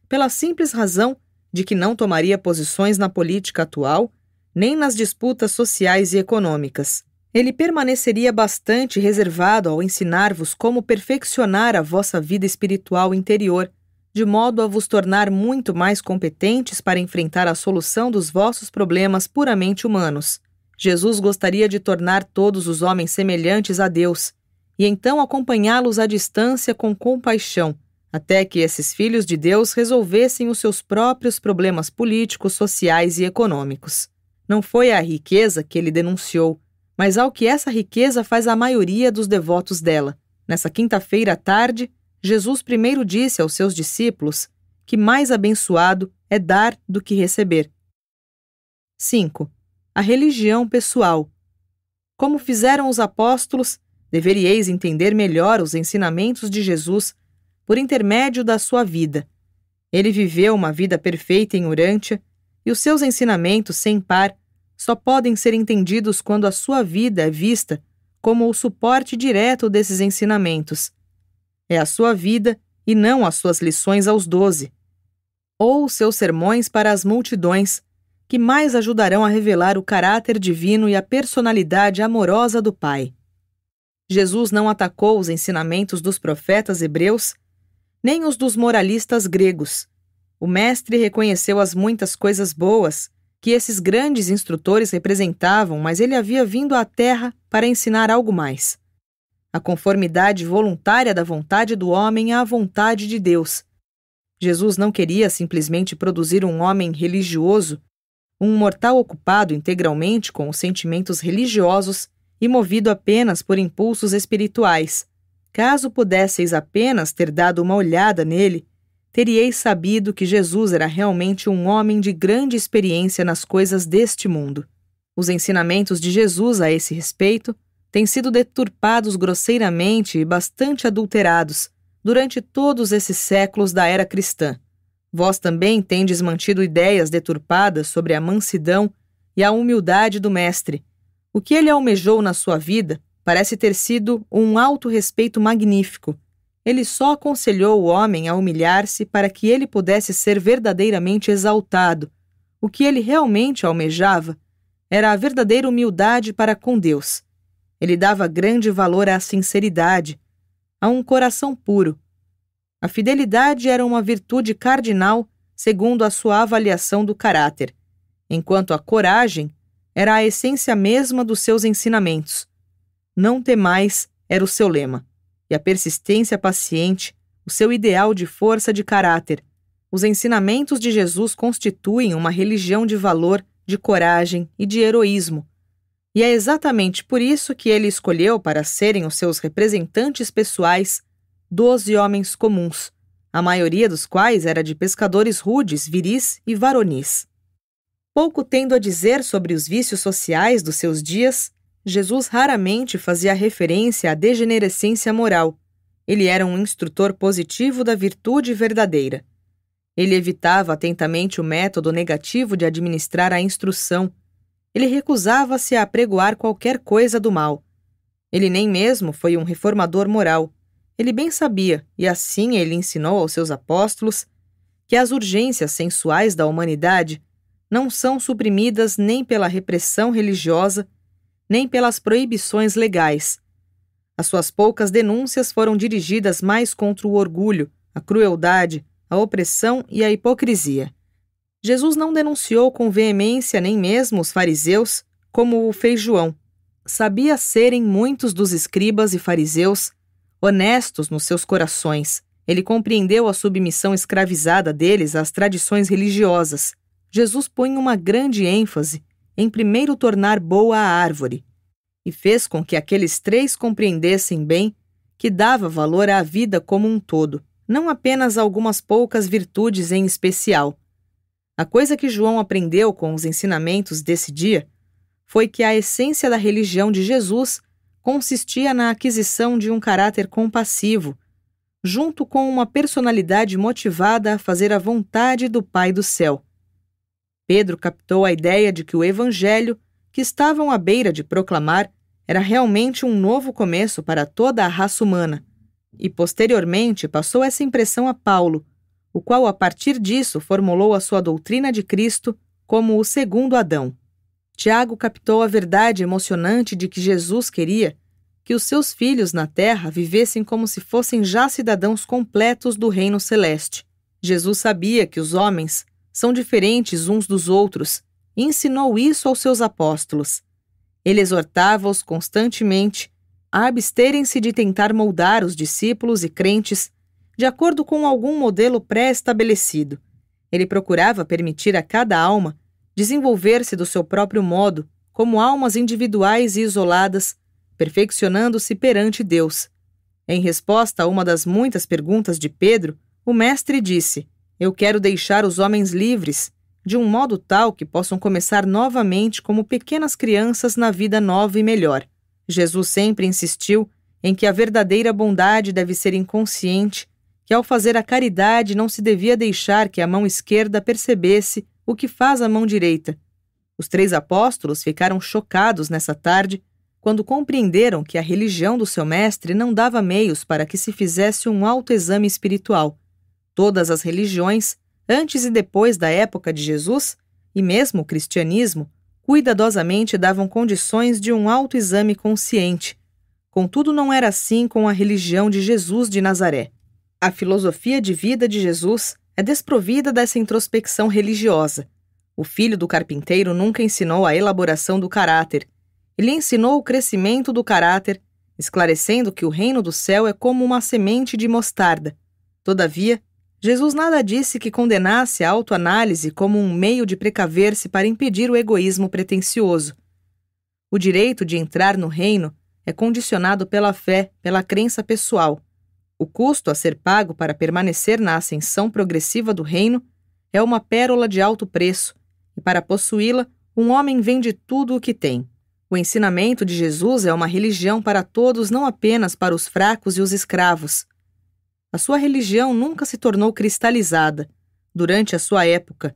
pela simples razão de que não tomaria posições na política atual, nem nas disputas sociais e econômicas. Ele permaneceria bastante reservado ao ensinar-vos como perfeccionar a vossa vida espiritual interior, de modo a vos tornar muito mais competentes para enfrentar a solução dos vossos problemas puramente humanos. Jesus gostaria de tornar todos os homens semelhantes a Deus, e então acompanhá-los à distância com compaixão, até que esses filhos de Deus resolvessem os seus próprios problemas políticos, sociais e econômicos. Não foi a riqueza que ele denunciou, mas ao que essa riqueza faz a maioria dos devotos dela. Nessa quinta-feira à tarde, Jesus primeiro disse aos seus discípulos que mais abençoado é dar do que receber. 5. A religião pessoal. Como fizeram os apóstolos, deveríeis entender melhor os ensinamentos de Jesus por intermédio da sua vida. Ele viveu uma vida perfeita em Urântia, e os seus ensinamentos sem par só podem ser entendidos quando a sua vida é vista como o suporte direto desses ensinamentos. É a sua vida e não as suas lições aos 12, ou os seus sermões para as multidões, que mais ajudarão a revelar o caráter divino e a personalidade amorosa do Pai. Jesus não atacou os ensinamentos dos profetas hebreus, nem os dos moralistas gregos. O Mestre reconheceu as muitas coisas boas que esses grandes instrutores representavam, mas ele havia vindo à Terra para ensinar algo mais. A conformidade voluntária da vontade do homem à vontade de Deus. Jesus não queria simplesmente produzir um homem religioso, um mortal ocupado integralmente com os sentimentos religiosos e movido apenas por impulsos espirituais. Caso pudesseis apenas ter dado uma olhada nele, teríeis sabido que Jesus era realmente um homem de grande experiência nas coisas deste mundo. Os ensinamentos de Jesus a esse respeito têm sido deturpados grosseiramente e bastante adulterados durante todos esses séculos da era cristã. Vós também tendes mantido ideias deturpadas sobre a mansidão e a humildade do Mestre. O que ele almejou na sua vida parece ter sido um autorrespeito magnífico. Ele só aconselhou o homem a humilhar-se para que ele pudesse ser verdadeiramente exaltado. O que ele realmente almejava era a verdadeira humildade para com Deus. Ele dava grande valor à sinceridade, a um coração puro. A fidelidade era uma virtude cardinal segundo a sua avaliação do caráter, enquanto a coragem era a essência mesma dos seus ensinamentos. Não temais era o seu lema, e a persistência paciente, o seu ideal de força de caráter. Os ensinamentos de Jesus constituem uma religião de valor, de coragem e de heroísmo. E é exatamente por isso que ele escolheu para serem os seus representantes pessoais 12 homens comuns, a maioria dos quais era de pescadores rudes, viris e varonis. Pouco tendo a dizer sobre os vícios sociais dos seus dias, Jesus raramente fazia referência à degenerescência moral. Ele era um instrutor positivo da virtude verdadeira. Ele evitava atentamente o método negativo de administrar a instrução. Ele recusava-se a apregoar qualquer coisa do mal. Ele nem mesmo foi um reformador moral. Ele bem sabia, e assim ele ensinou aos seus apóstolos, que as urgências sensuais da humanidade não são suprimidas nem pela repressão religiosa, nem pelas proibições legais. As suas poucas denúncias foram dirigidas mais contra o orgulho, a crueldade, a opressão e a hipocrisia. Jesus não denunciou com veemência nem mesmo os fariseus, como o fez João. Sabia serem muitos dos escribas e fariseus honestos nos seus corações. Ele compreendeu a submissão escravizada deles às tradições religiosas. Jesus põe uma grande ênfase em primeiro tornar boa a árvore, e fez com que aqueles 3 compreendessem bem que dava valor à vida como um todo, não apenas a algumas poucas virtudes em especial. A coisa que João aprendeu com os ensinamentos desse dia foi que a essência da religião de Jesus consistia na aquisição de um caráter compassivo, junto com uma personalidade motivada a fazer a vontade do Pai do céu. Pedro captou a ideia de que o evangelho, que estavam à beira de proclamar, era realmente um novo começo para toda a raça humana, e posteriormente passou essa impressão a Paulo, o qual a partir disso formulou a sua doutrina de Cristo como o segundo Adão. Tiago captou a verdade emocionante de que Jesus queria que os seus filhos na terra vivessem como se fossem já cidadãos completos do reino celeste. Jesus sabia que os homens são diferentes uns dos outros e ensinou isso aos seus apóstolos. Ele exortava-os constantemente a absterem-se de tentar moldar os discípulos e crentes de acordo com algum modelo pré-estabelecido. Ele procurava permitir a cada alma desenvolver-se do seu próprio modo, como almas individuais e isoladas, perfeccionando-se perante Deus. Em resposta a uma das muitas perguntas de Pedro, o mestre disse: "Eu quero deixar os homens livres, de um modo tal que possam começar novamente como pequenas crianças na vida nova e melhor." Jesus sempre insistiu em que a verdadeira bondade deve ser inconsciente, que ao fazer a caridade não se devia deixar que a mão esquerda percebesse o que faz a mão direita. Os 3 apóstolos ficaram chocados nessa tarde quando compreenderam que a religião do seu mestre não dava meios para que se fizesse um autoexame espiritual. Todas as religiões, antes e depois da época de Jesus, e mesmo o cristianismo, cuidadosamente davam condições de um autoexame consciente. Contudo, não era assim com a religião de Jesus de Nazaré. A filosofia de vida de Jesus é desprovida dessa introspecção religiosa. O filho do carpinteiro nunca ensinou a elaboração do caráter. Ele ensinou o crescimento do caráter, esclarecendo que o reino do céu é como uma semente de mostarda. Todavia, Jesus nada disse que condenasse a autoanálise como um meio de precaver-se para impedir o egoísmo pretensioso. O direito de entrar no reino é condicionado pela fé, pela crença pessoal. O custo a ser pago para permanecer na ascensão progressiva do reino é uma pérola de alto preço, e para possuí-la, um homem vende tudo o que tem. O ensinamento de Jesus é uma religião para todos, não apenas para os fracos e os escravos. A sua religião nunca se tornou cristalizada, durante a sua época,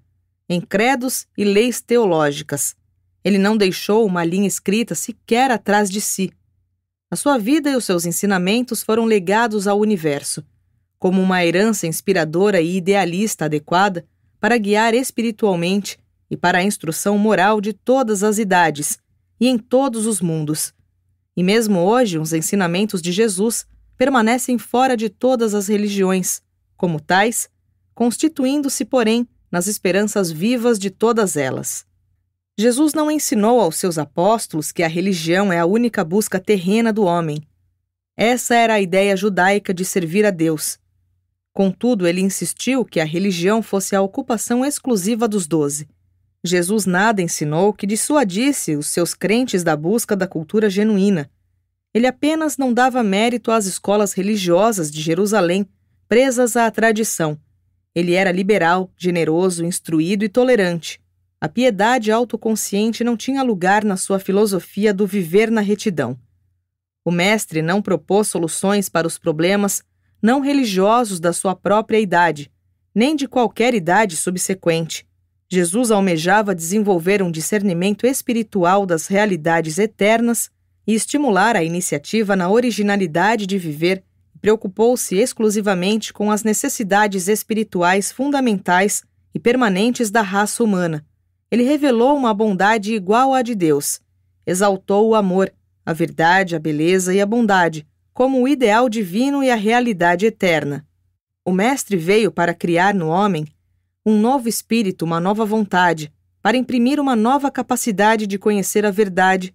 em credos e leis teológicas. Ele não deixou uma linha escrita sequer atrás de si. A sua vida e os seus ensinamentos foram legados ao universo, como uma herança inspiradora e idealista adequada para guiar espiritualmente e para a instrução moral de todas as idades e em todos os mundos. E mesmo hoje, os ensinamentos de Jesus permanecem fora de todas as religiões, como tais, constituindo-se, porém, nas esperanças vivas de todas elas. Jesus não ensinou aos seus apóstolos que a religião é a única busca terrena do homem. Essa era a ideia judaica de servir a Deus. Contudo, ele insistiu que a religião fosse a ocupação exclusiva dos 12. Jesus nada ensinou que dissuadisse os seus crentes da busca da cultura genuína. Ele apenas não dava mérito às escolas religiosas de Jerusalém, presas à tradição. Ele era liberal, generoso, instruído e tolerante. A piedade autoconsciente não tinha lugar na sua filosofia do viver na retidão. O mestre não propôs soluções para os problemas não religiosos da sua própria idade, nem de qualquer idade subsequente. Jesus almejava desenvolver um discernimento espiritual das realidades eternas e estimular a iniciativa na originalidade de viver e preocupou-se exclusivamente com as necessidades espirituais fundamentais e permanentes da raça humana. Ele revelou uma bondade igual à de Deus. Exaltou o amor, a verdade, a beleza e a bondade, como o ideal divino e a realidade eterna. O Mestre veio para criar no homem um novo espírito, uma nova vontade, para imprimir uma nova capacidade de conhecer a verdade,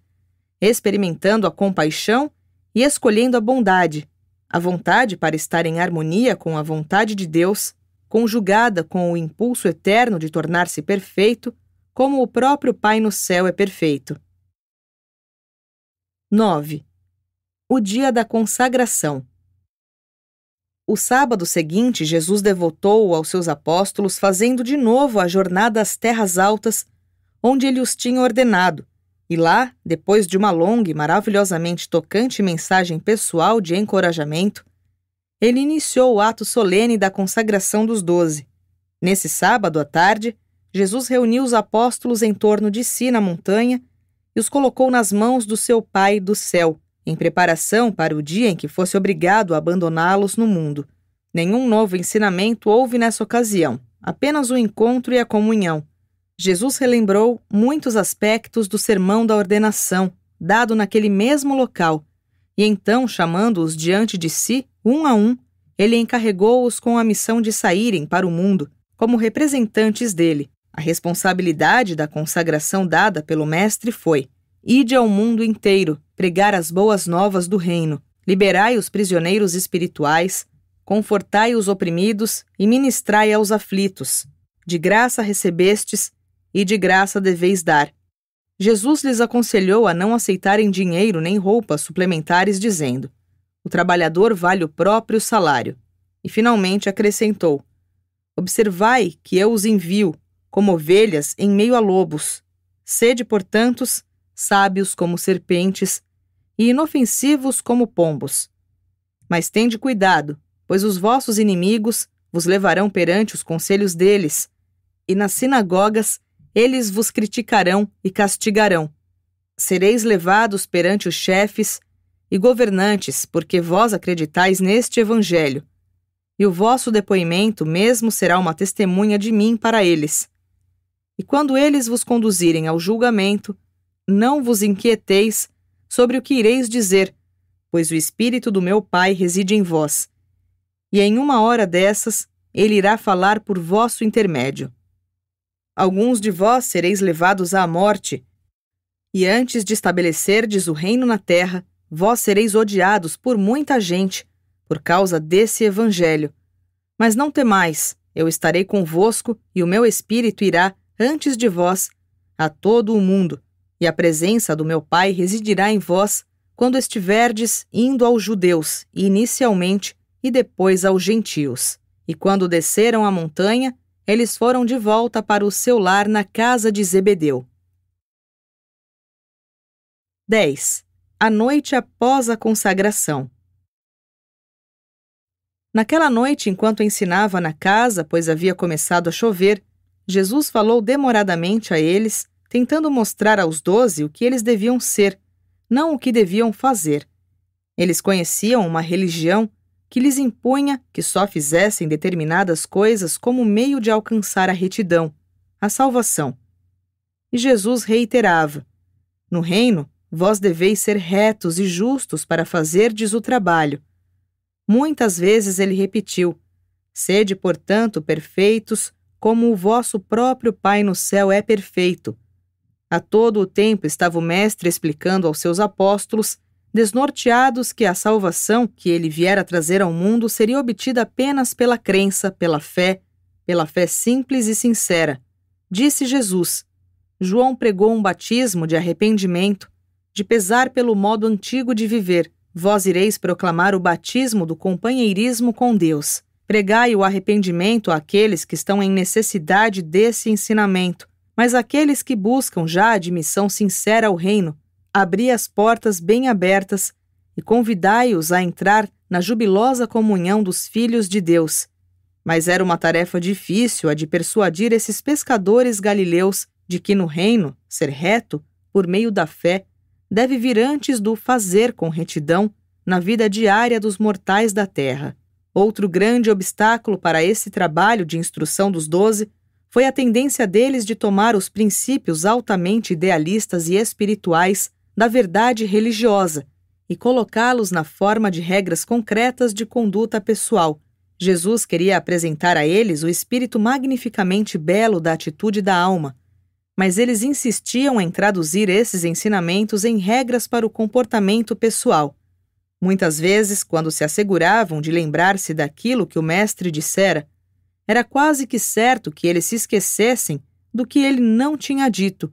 experimentando a compaixão e escolhendo a bondade, a vontade para estar em harmonia com a vontade de Deus, conjugada com o impulso eterno de tornar-se perfeito, como o próprio Pai no céu é perfeito. 9. O dia da consagração. O sábado seguinte, Jesus devotou-o aos seus apóstolos, fazendo de novo a jornada às terras altas, onde ele os tinha ordenado, e lá, depois de uma longa e maravilhosamente tocante mensagem pessoal de encorajamento, ele iniciou o ato solene da consagração dos 12. Nesse sábado à tarde, Jesus reuniu os apóstolos em torno de si na montanha e os colocou nas mãos do seu Pai do céu, em preparação para o dia em que fosse obrigado a abandoná-los no mundo. Nenhum novo ensinamento houve nessa ocasião, apenas o encontro e a comunhão. Jesus relembrou muitos aspectos do sermão da ordenação, dado naquele mesmo local, e então, chamando-os diante de si, um a um, ele encarregou-os com a missão de saírem para o mundo, como representantes dele. A responsabilidade da consagração dada pelo Mestre foi: ide ao mundo inteiro, pregar as boas novas do reino, liberai os prisioneiros espirituais, confortai os oprimidos e ministrai aos aflitos. De graça recebestes, e de graça deveis dar. Jesus lhes aconselhou a não aceitarem dinheiro nem roupas suplementares, dizendo: o trabalhador vale o próprio salário. E finalmente acrescentou: observai que eu os envio, como ovelhas em meio a lobos. Sede, portanto, sábios como serpentes e inofensivos como pombos. Mas tende cuidado, pois os vossos inimigos vos levarão perante os conselhos deles, e nas sinagogas eles vos criticarão e castigarão. Sereis levados perante os chefes e governantes, porque vós acreditais neste evangelho, e o vosso depoimento mesmo será uma testemunha de mim para eles. E quando eles vos conduzirem ao julgamento, não vos inquieteis sobre o que ireis dizer, pois o Espírito do meu Pai reside em vós, e em uma hora dessas ele irá falar por vosso intermédio. Alguns de vós sereis levados à morte, e antes de estabelecerdes o reino na terra, vós sereis odiados por muita gente, por causa desse evangelho. Mas não temais, eu estarei convosco, e o meu Espírito irá, antes de vós, a todo o mundo, e a presença do meu Pai residirá em vós, quando estiverdes indo aos judeus, inicialmente, e depois aos gentios. E quando desceram a montanha, eles foram de volta para o seu lar na casa de Zebedeu. 10. A noite após a consagração. Naquela noite, enquanto ensinava na casa, pois havia começado a chover, Jesus falou demoradamente a eles, tentando mostrar aos 12 o que eles deviam ser, não o que deviam fazer. Eles conheciam uma religião que lhes impunha que só fizessem determinadas coisas como meio de alcançar a retidão, a salvação. E Jesus reiterava: no reino, vós deveis ser retos e justos para fazerdes o trabalho. Muitas vezes ele repetiu: sede, portanto, perfeitos, como o vosso próprio Pai no céu é perfeito. A todo o tempo estava o Mestre explicando aos seus apóstolos, desnorteados, que a salvação que ele viera trazer ao mundo seria obtida apenas pela crença, pela fé simples e sincera. Disse Jesus: João pregou um batismo de arrependimento, de pesar pelo modo antigo de viver. Vós ireis proclamar o batismo do companheirismo com Deus. Pregai o arrependimento àqueles que estão em necessidade desse ensinamento, mas àqueles que buscam já a admissão sincera ao reino, abri as portas bem abertas e convidai-os a entrar na jubilosa comunhão dos filhos de Deus. Mas era uma tarefa difícil a de persuadir esses pescadores galileus de que no reino, ser reto, por meio da fé, deve vir antes do fazer com retidão, na vida diária dos mortais da terra. Outro grande obstáculo para esse trabalho de instrução dos 12 foi a tendência deles de tomar os princípios altamente idealistas e espirituais da verdade religiosa e colocá-los na forma de regras concretas de conduta pessoal. Jesus queria apresentar a eles o espírito magnificamente belo da atitude da alma, mas eles insistiam em traduzir esses ensinamentos em regras para o comportamento pessoal. Muitas vezes, quando se asseguravam de lembrar-se daquilo que o mestre dissera, era quase que certo que eles se esquecessem do que ele não tinha dito,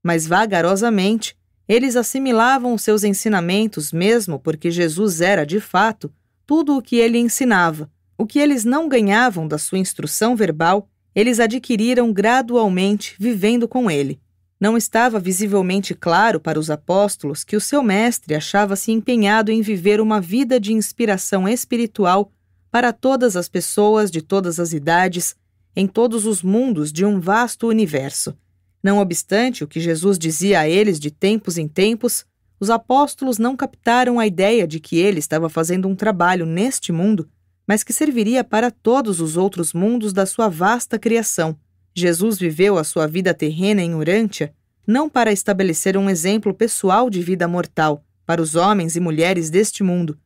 mas vagarosamente eles assimilavam os seus ensinamentos mesmo porque Jesus era, de fato, tudo o que ele ensinava. O que eles não ganhavam da sua instrução verbal, eles adquiriram gradualmente vivendo com ele. Não estava visivelmente claro para os apóstolos que o seu mestre achava-se empenhado em viver uma vida de inspiração espiritual para todas as pessoas de todas as idades, em todos os mundos de um vasto universo. Não obstante o que Jesus dizia a eles de tempos em tempos, os apóstolos não captaram a ideia de que ele estava fazendo um trabalho neste mundo, mas que serviria para todos os outros mundos da sua vasta criação. Jesus viveu a sua vida terrena em Urântia não para estabelecer um exemplo pessoal de vida mortal para os homens e mulheres deste mundo,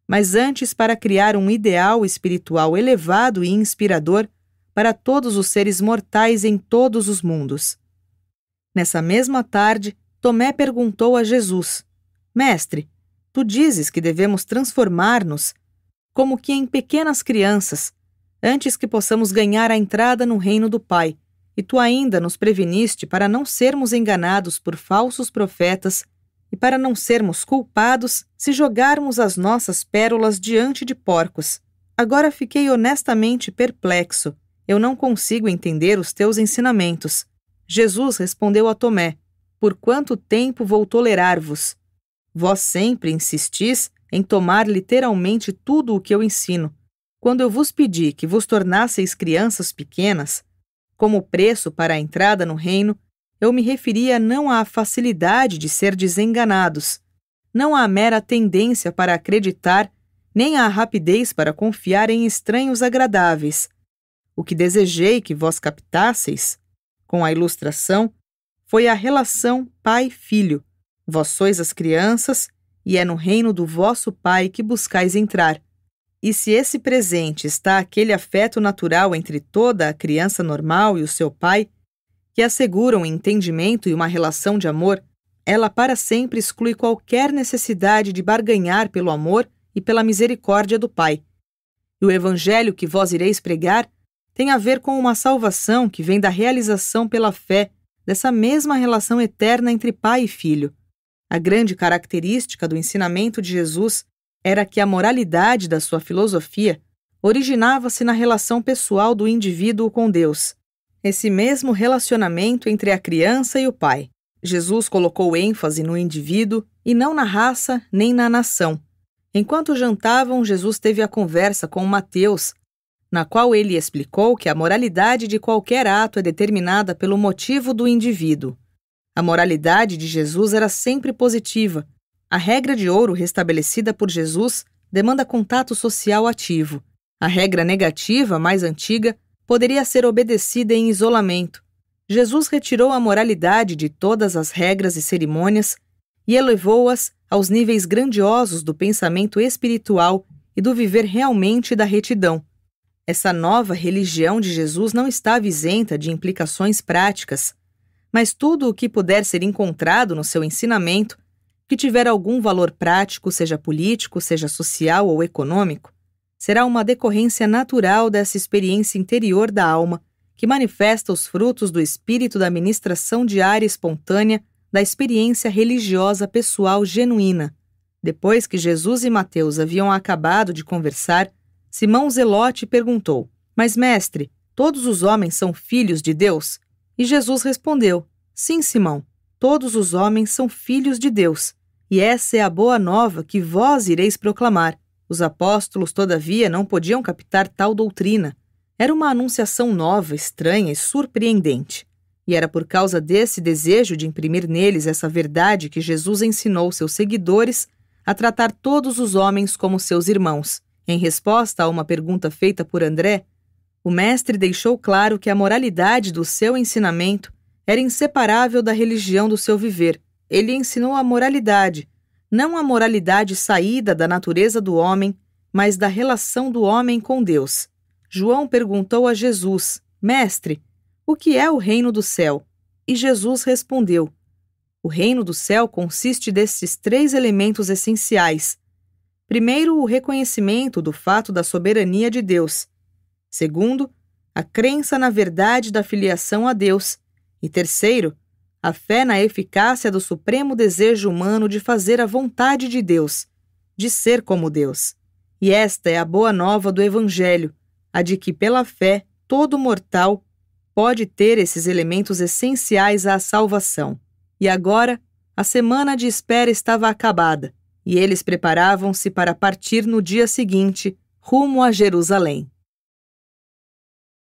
mas antes para criar um ideal espiritual elevado e inspirador para todos os seres mortais em todos os mundos. Nessa mesma tarde, Tomé perguntou a Jesus: Mestre, tu dizes que devemos transformar-nos como que em pequenas crianças, antes que possamos ganhar a entrada no reino do Pai, e tu ainda nos preveniste para não sermos enganados por falsos profetas e para não sermos culpados se jogarmos as nossas pérolas diante de porcos. Agora fiquei honestamente perplexo. Eu não consigo entender os teus ensinamentos. Jesus respondeu a Tomé: Por quanto tempo vou tolerar-vos? Vós sempre insistis em tomar literalmente tudo o que eu ensino. Quando eu vos pedi que vos tornasseis crianças pequenas, como preço para a entrada no reino, eu me referia não à facilidade de ser desenganados, não à mera tendência para acreditar, nem à rapidez para confiar em estranhos agradáveis. O que desejei que vós captasseis, com a ilustração, foi a relação pai-filho. Vós sois as crianças, e é no reino do vosso Pai que buscais entrar. E se esse presente está aquele afeto natural entre toda a criança normal e o seu pai, que asseguram um entendimento e uma relação de amor, ela para sempre exclui qualquer necessidade de barganhar pelo amor e pela misericórdia do Pai. E o evangelho que vós ireis pregar tem a ver com uma salvação que vem da realização pela fé dessa mesma relação eterna entre pai e filho. A grande característica do ensinamento de Jesus era que a moralidade da sua filosofia originava-se na relação pessoal do indivíduo com Deus. Esse mesmo relacionamento entre a criança e o pai. Jesus colocou ênfase no indivíduo e não na raça nem na nação. Enquanto jantavam, Jesus teve a conversa com Mateus, na qual ele explicou que a moralidade de qualquer ato é determinada pelo motivo do indivíduo. A moralidade de Jesus era sempre positiva. A regra de ouro restabelecida por Jesus demanda contato social ativo. A regra negativa, mais antiga, poderia ser obedecida em isolamento. Jesus retirou a moralidade de todas as regras e cerimônias e elevou-as aos níveis grandiosos do pensamento espiritual e do viver realmente da retidão. Essa nova religião de Jesus não estava isenta de implicações práticas, mas tudo o que puder ser encontrado no seu ensinamento, que tiver algum valor prático, seja político, seja social ou econômico, será uma decorrência natural dessa experiência interior da alma, que manifesta os frutos do espírito da ministração diária espontânea da experiência religiosa pessoal genuína. Depois que Jesus e Mateus haviam acabado de conversar, Simão Zelote perguntou: Mas, mestre, todos os homens são filhos de Deus? E Jesus respondeu: Sim, Simão, todos os homens são filhos de Deus, e essa é a boa nova que vós ireis proclamar. Os apóstolos, todavia, não podiam captar tal doutrina. Era uma anunciação nova, estranha e surpreendente. E era por causa desse desejo de imprimir neles essa verdade que Jesus ensinou seus seguidores a tratar todos os homens como seus irmãos. Em resposta a uma pergunta feita por André, o mestre deixou claro que a moralidade do seu ensinamento era inseparável da religião do seu viver. Ele ensinou a moralidade, não a moralidade saída da natureza do homem, mas da relação do homem com Deus. João perguntou a Jesus: Mestre, o que é o reino do céu? E Jesus respondeu: O reino do céu consiste destes 3 elementos essenciais. Primeiro, o reconhecimento do fato da soberania de Deus. Segundo, a crença na verdade da filiação a Deus. E terceiro, a fé na eficácia do supremo desejo humano de fazer a vontade de Deus, de ser como Deus. E esta é a boa nova do Evangelho, a de que, pela fé, todo mortal pode ter esses elementos essenciais à salvação. E agora, a semana de espera estava acabada, e eles preparavam-se para partir no dia seguinte, rumo a Jerusalém.